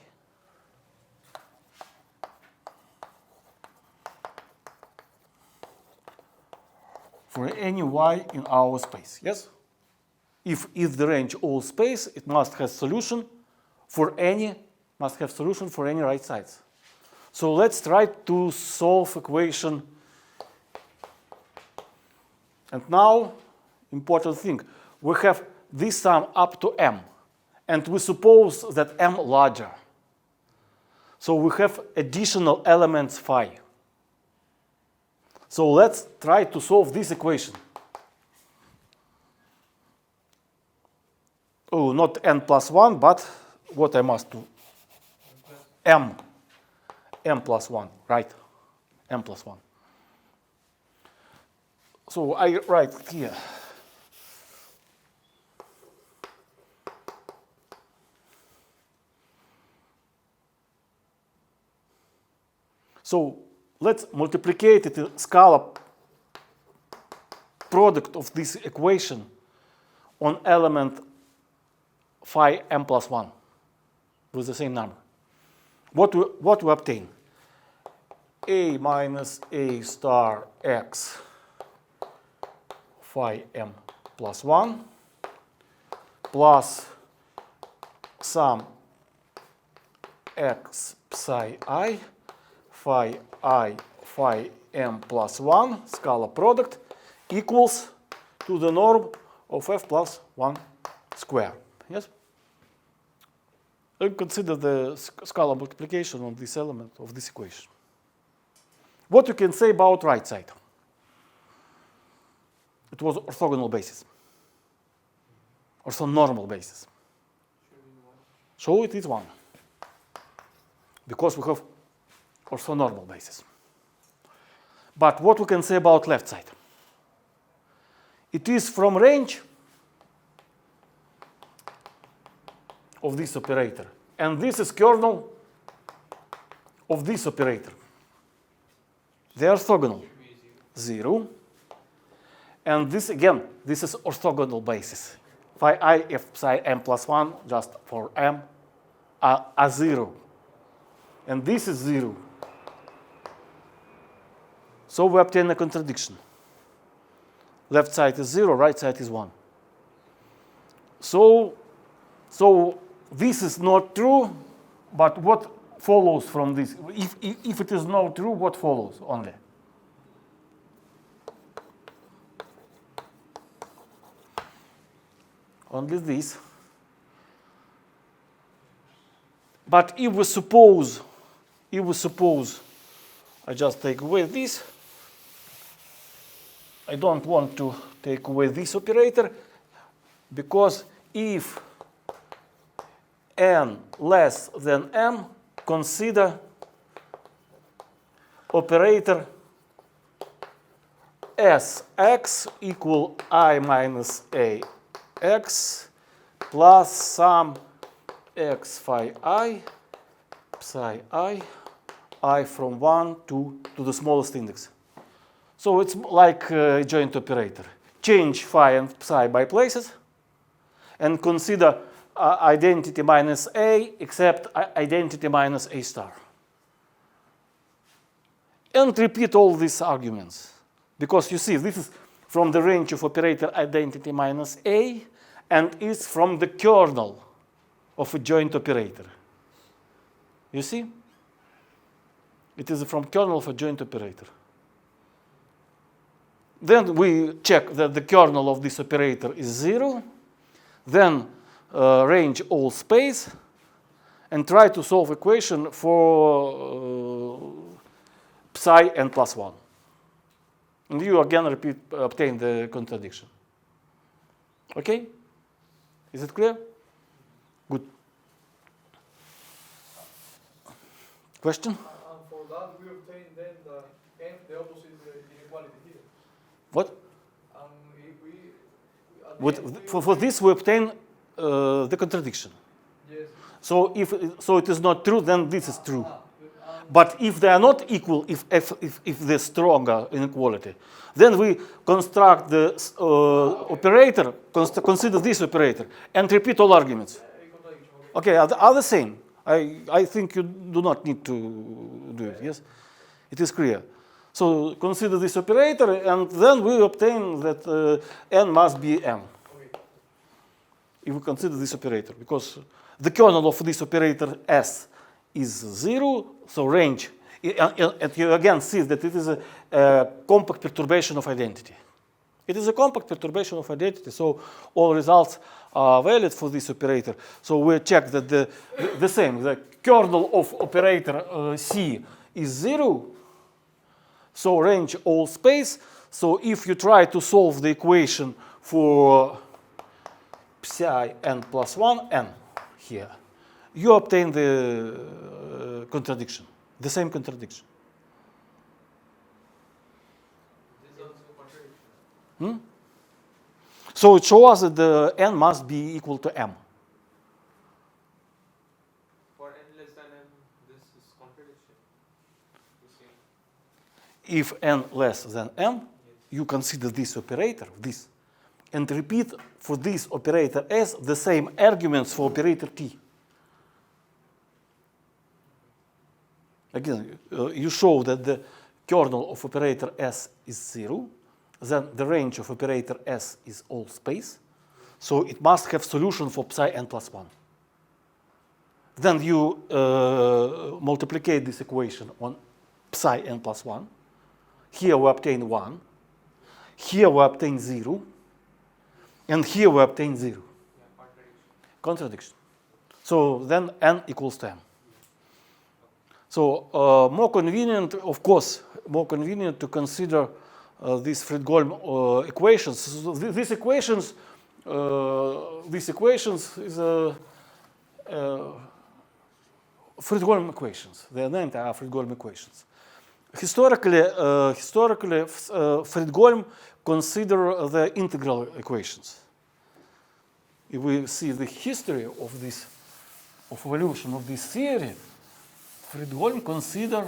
For any y in our space, yes? If the range all space, it must have solution for any right sides. So let's try to solve equation. And now, important thing, we have this sum up to m, and we suppose that m larger. So we have additional elements phi. So let's try to solve this equation. Oh, not n plus 1, but what I must do? M plus 1, right? M plus 1. So I write here. So let's multiplicate it in scalar product of this equation on element phi m plus 1 with the same number. What we obtain? A minus a star x phi m plus 1 plus sum x psi I phi m plus 1 scalar product equals to the norm of f plus 1 square. Yes? And consider the scalar multiplication on this element of this equation. What you can say about right side? It was orthogonal basis. Orthonormal basis. So it is 1. Because we have orthonormal basis. But what we can say about left side? It is from range of this operator. And this is kernel of this operator. They are orthogonal. 0. And this again, this is orthogonal basis. Phi I f psi m plus 1 just for m are 0. And this is 0. So we obtain a contradiction. Left side is 0, right side is 1. So this is not true, but what follows from this? If it is not true, what follows only? Only this. But if we suppose, I just take away this, I don't want to take away this operator, because if n less than m, consider operator Sx equal I minus Ax plus sum x phi psi I from 1 to the smallest index. So it's like a joint operator. Change phi and psi by places and consider identity minus A except identity minus A star. And repeat all these arguments. Because you see, this is from the range of operator identity minus A and is from the kernel of a joint operator. You see? It is from kernel of a joint operator. Then we check that the kernel of this operator is 0. Then range all space and try to solve equation for psi n plus 1. And you again obtain the contradiction. Okay? Is it clear? Good. Question? For that, we obtain then the n, the opposite inequality here. What? If we For this we obtain the contradiction. yes. So if it is not true, then this is true. But if they are not equal, if they're stronger inequality, then we construct the operator, consider this operator, and repeat all arguments. Okay, are the same. I think you do not need to do it, yes? It is clear. So consider this operator, and then we obtain that n must be m. If we consider this operator, because the kernel of this operator S is 0, so range, and you again see that it is a compact perturbation of identity. It is a compact perturbation of identity, so all results are valid for this operator. So we check that the same, the kernel of operator C is 0, so range all space. So if you try to solve the equation for psi n plus 1 n here, you obtain the contradiction, the same contradiction. This is also contradiction. So it shows that the n must be equal to m. For n less than m, this is contradiction. You see. If n less than m, you consider this operator, this, and repeat for this operator S the same arguments for operator T. Again, you show that the kernel of operator S is 0, then the range of operator S is all space, so it must have solution for psi n plus 1. Then you multiplicate this equation on psi n plus 1. Here we obtain 1, here we obtain 0, and here we obtain 0. Yeah, Contradiction. So then n equals to m. So more convenient, of course, more convenient to consider these Fredholm equations. So these equations is Fredholm equations. Their names are Fredholm equations. Historically, Fredholm consider the integral equations. If we see the history of this, of evolution of this theory, Fredholm consider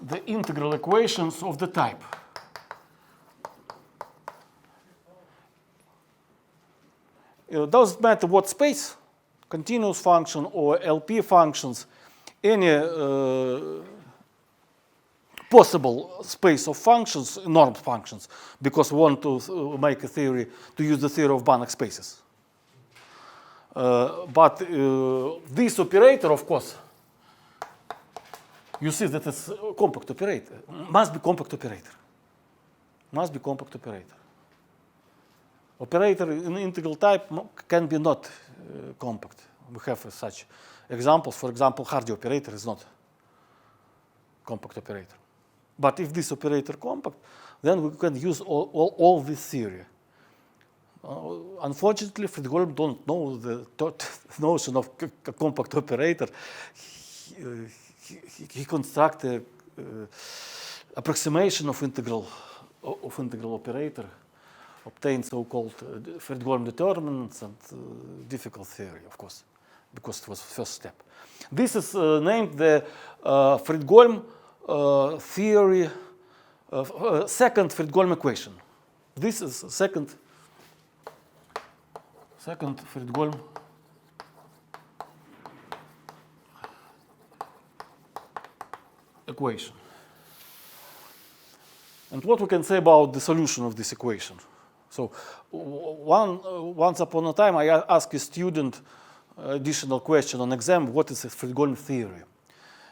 the integral equations of the type. It doesn't matter what space, continuous function or LP functions, any possible space of functions, normed functions, because we want to make a theory, to use the theory of Banach spaces. But this operator, of course, you see that it's a compact operator, must be compact operator. Must be compact operator. Operator in integral type can be not compact. We have such examples. For example, Hardy operator is not compact operator. But if this operator compact, then we can use all this theory. Unfortunately, Fredholm don't know the notion of a compact operator. He construct a approximation of integral operator, obtain so-called Fredholm determinants and difficult theory, of course, because it was the first step. This is named the Fredholm theory, second Fredholm equation. This is second Fredholm equation. And what we can say about the solution of this equation? So once upon a time, I asked a student additional question on exam, what is a Fredholm theory?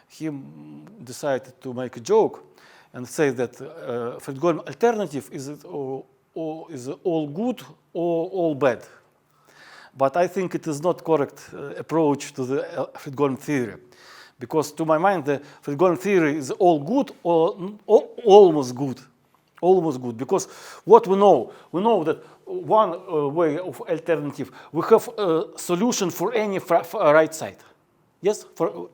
He decided to make a joke and say that Fredholm alternative is all good or all bad. But I think it is not correct approach to the Fredholm theory. Because to my mind, the Fredholm theory is all good or almost good. Almost good. Because what we know that one way of alternative, we have a solution for any right side. Yes, for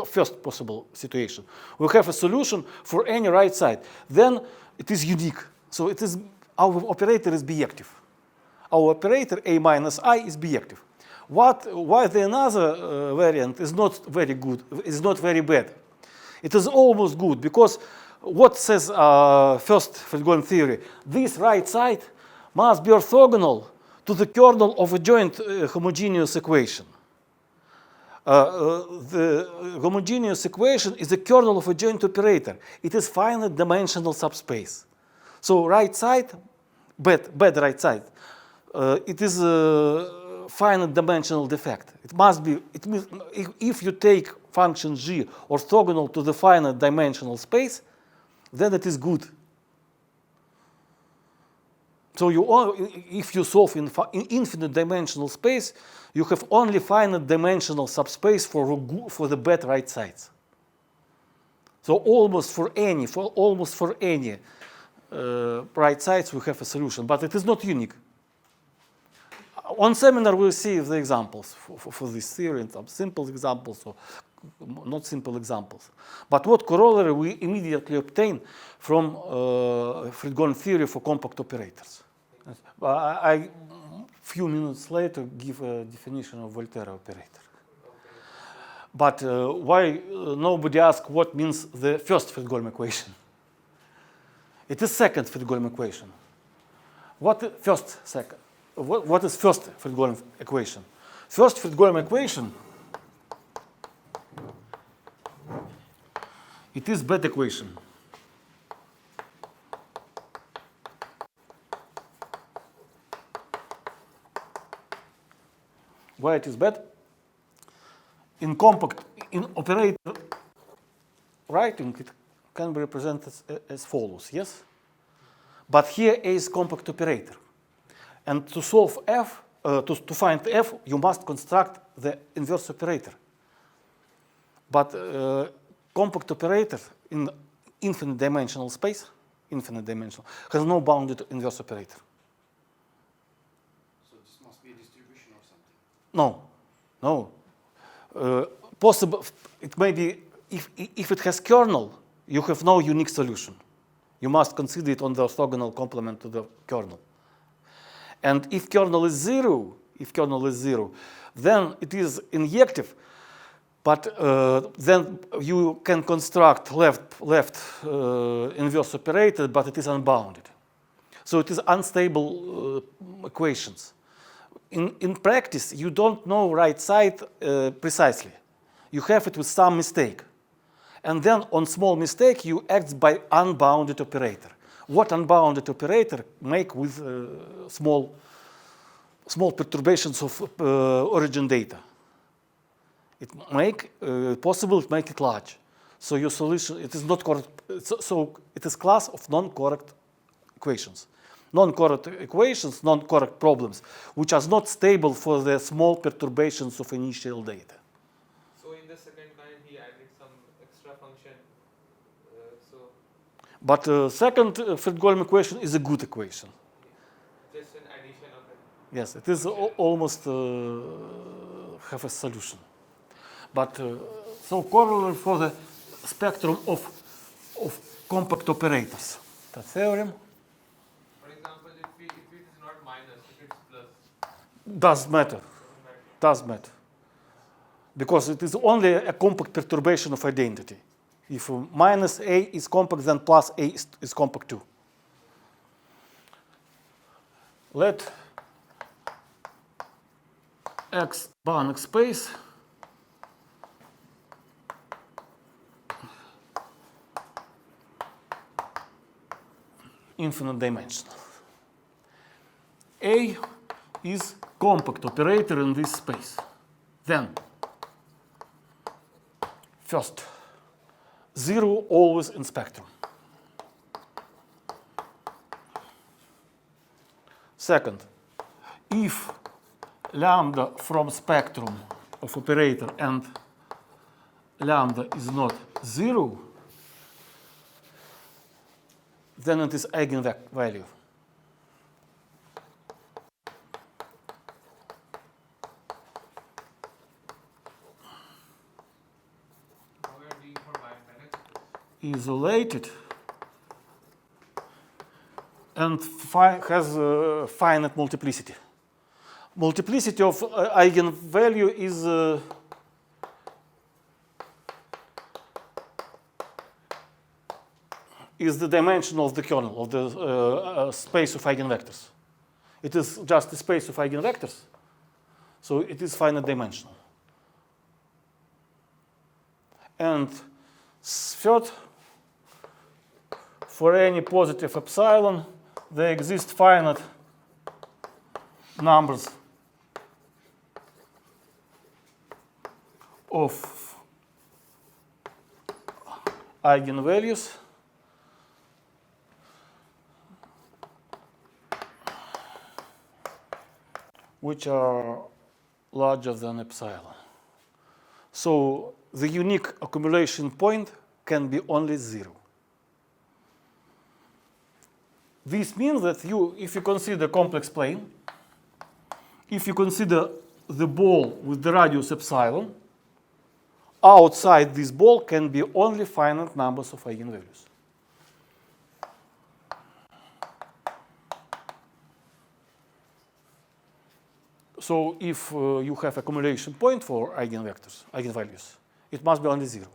first possible situation. We have a solution for any right side. Then it is unique. So it is our operator is bijective. Our operator A minus I is bijective. Why the another variant is not very good, is not very bad? It is almost good because what says first Fredholm theory? This right side must be orthogonal to the kernel of a joint homogeneous equation. The homogeneous equation is the kernel of a joint operator. It is finite dimensional subspace. So right side, bad right side, it is a finite dimensional defect. It must be, it means if you take function g orthogonal to the finite dimensional space, then it is good. So if you solve in infinite dimensional space, you have only finite dimensional subspace for the bad right sides. So almost for any right sides we have a solution, but it is not unique. On seminar we'll see the examples for this theory and some simple examples or not simple examples. But what corollary we immediately obtain from Fredholm theory for compact operators. I few minutes later give a definition of Volterra operator. But why nobody asks what means the first Fredholm equation? It is second Fredholm equation. What is first Fredholm equation? First Fredholm equation, it is bad equation. Why it is bad? In operator writing, it can be represented as follows, yes? But here A is compact operator. And to solve f, to find f, you must construct the inverse operator. But compact operator in infinite dimensional space, has no bounded inverse operator. So this must be a distribution or something? No. Possible. It may be if it has kernel, you have no unique solution. You must consider it on the orthogonal complement to the kernel. And if kernel is zero, then it is injective. But then you can construct left inverse operator, but it is unbounded. So it is unstable equations. In practice, you don't know right side precisely. You have it with some mistake. And then on small mistake, you act by unbounded operator. What unbounded operator make with small perturbations of origin data? It make it large. So your solution, it is not correct. So it is class of non-correct equations. Non-correct equations, non-correct problems, which are not stable for the small perturbations of initial data. So in the second kind, he added some extra function. But second Fredholm equation is a good equation. Just an addition Yes, it is almost have a solution. But so corollary for the spectrum of compact operators. The theorem For example, if it is not minus, if it's plus, does matter. doesn't matter. Does matter. Because it is only a compact perturbation of identity. If minus A is compact, then plus A is compact too. Let X Banach space infinite dimensional. A is compact operator in this space. Then, first, 0 always in spectrum. Second, if lambda from spectrum of operator and lambda is not 0, then it is eigenvalue. Now we are doing for Banach. Isolated and has finite multiplicity. Multiplicity of eigenvalue is the dimension of the kernel of the space of eigenvectors. It is just the space of eigenvectors, so it is finite dimensional. And third, for any positive epsilon, there exist finite numbers of eigenvalues which are larger than epsilon. So the unique accumulation point can be only 0. This means that if you consider complex plane, if you consider the ball with the radius epsilon, outside this ball can be only finite numbers of eigenvalues. So if you have accumulation point for eigenvalues, it must be only 0.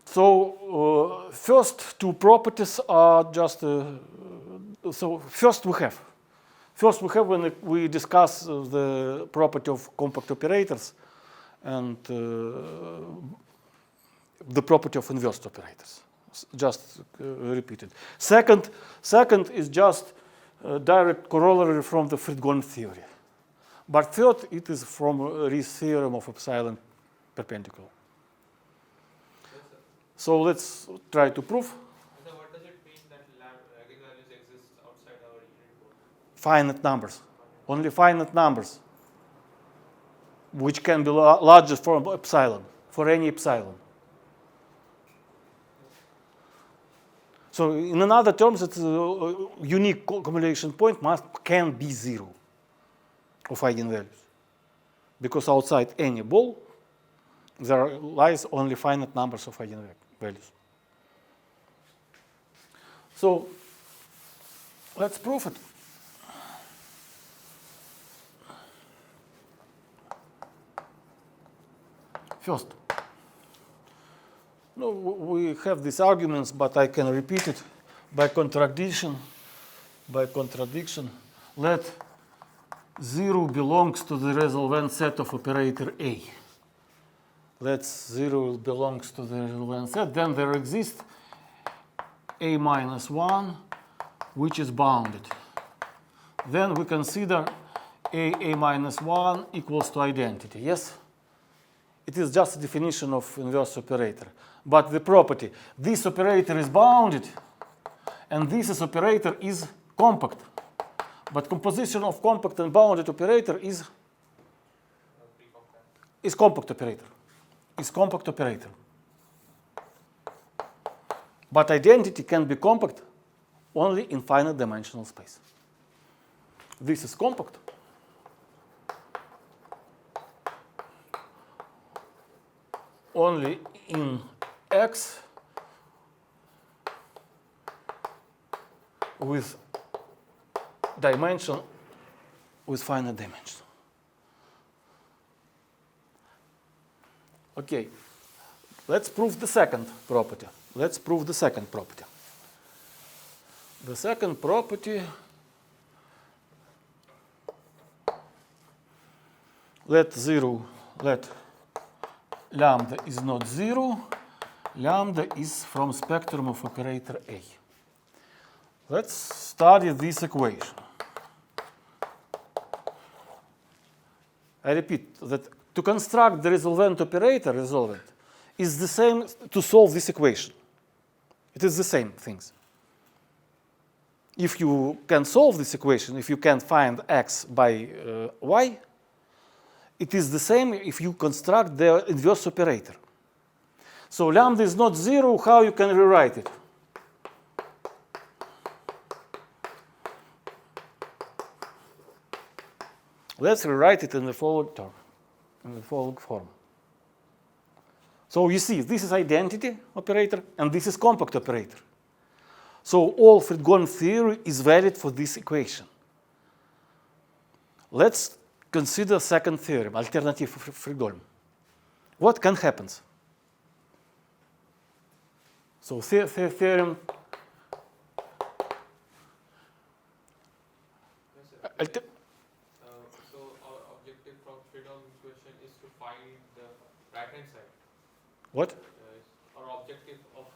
So first two properties are just so first we have when we discuss the property of compact operators and the property of inverse operators. Just repeated. Second is just direct corollary from the Fredholm theory. But third, it is from Ries's theorem of epsilon perpendicular. So let's try to prove. So what does it mean that eigenvalues exist outside our unit ball? Finite numbers. Only finite numbers, which can be larger for epsilon, for any epsilon. So in other terms, it's a unique accumulation point can be 0 of eigenvalues. Because outside any ball, there lies only finite numbers of eigenvalues. So let's prove it. First, no, we have these arguments, but I can repeat it by contradiction. Let 0 belongs to the resolvent set of operator A. Let 0 belongs to the resolvent set. Then there exists A minus 1, which is bounded. Then we consider A minus 1 equals to identity. Yes? It is just a definition of inverse operator. But the property, this operator is bounded, and this operator is compact. But composition of compact and bounded operator is compact operator. But identity can be compact only in finite dimensional space. This is compact. Only in X with dimension with finite dimension. Okay, let's prove the second property. Let's prove the second property. The second property, let lambda is not 0, lambda is from spectrum of operator A. Let's study this equation. I repeat that to construct the resolvent operator, is the same to solve this equation. It is the same things. If you can solve this equation, if you can find x by y, it is the same if you construct the inverse operator. So lambda is not 0, how you can rewrite it? Let's rewrite it in the following term, in the following form. So you see, this is identity operator, and this is compact operator. So all Fredholm theory is valid for this equation. Let's consider second theorem, alternative Fredholm. What can happen? So theorem. So our objective from Fredholm equation is to find the right-hand side. What? Our objective of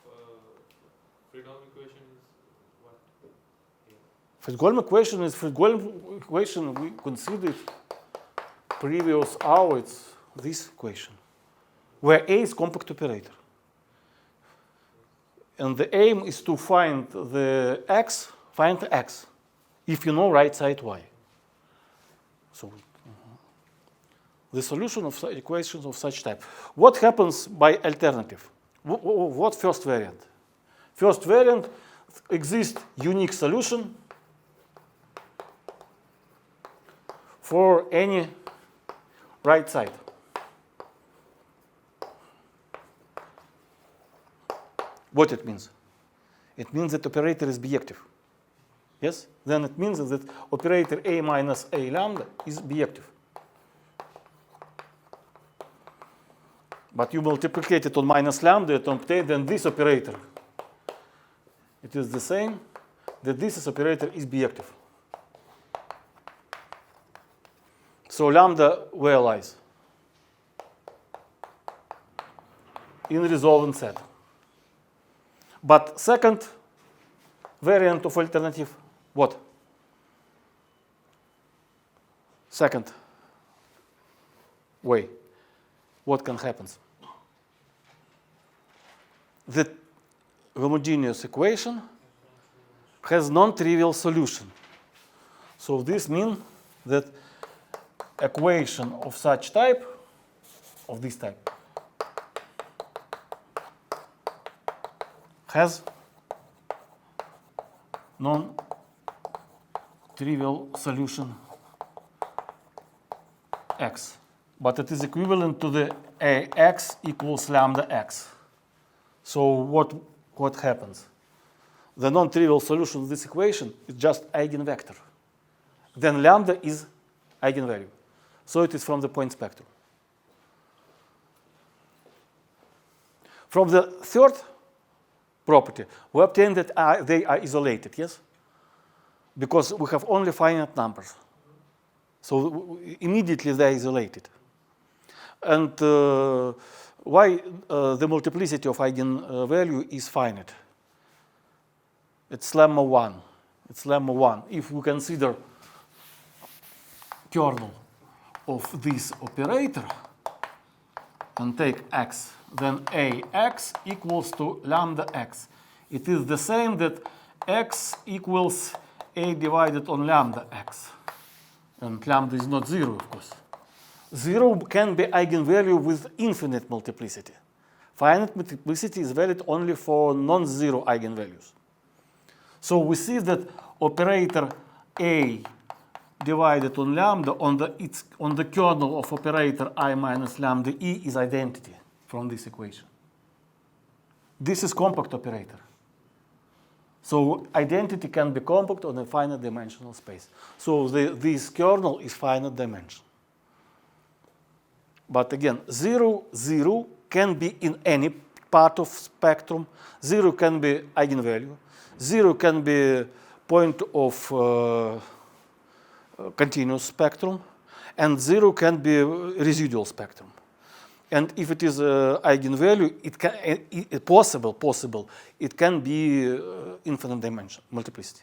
Fredholm equation is what? Fredholm equation is Fredholm equation we considered previous hour. It's this equation, where A is compact operator, and the aim is to find the x. Find the x, if you know right side y. So the solution of equations of such type. What happens by alternative? What first variant? First variant exists unique solution for any right side. What it means? It means that operator is bijective. Yes? Then it means that operator A minus A lambda is bijective. But you multiply it on minus lambda to obtain then this operator. It is the same that this operator is bijective. So lambda where lies? In resolvent set. But second variant of alternative, what? Second way, what can happen? The homogeneous equation has non-trivial solution. So this means that equation of such type, of this type, has non-trivial solution x, but it is equivalent to the ax equals lambda x. So what happens? The non-trivial solution of this equation is just eigenvector. Then lambda is eigenvalue. So it is from the point spectrum. From the third property, we obtain that they are isolated, yes? Because we have only finite numbers. So immediately they are isolated. And why the multiplicity of eigenvalue is finite? It's lemma 1. It's lemma 1. If we consider kernel of this operator and take x, then ax equals to lambda x. It is the same that x equals a divided on lambda x. And lambda is not 0, of course. 0 can be eigenvalue with infinite multiplicity. Finite multiplicity is valid only for non-zero eigenvalues. So we see that operator A divided on lambda on the kernel of operator I minus lambda E is identity from this equation. This is compact operator. So identity can be compact on a finite dimensional space. So this kernel is finite dimension. But again, 0, 0 can be in any part of spectrum. 0 can be eigenvalue. 0 can be point of continuous spectrum. And 0 can be residual spectrum. And if it is eigenvalue, it can possible. It can be infinite dimension multiplicity.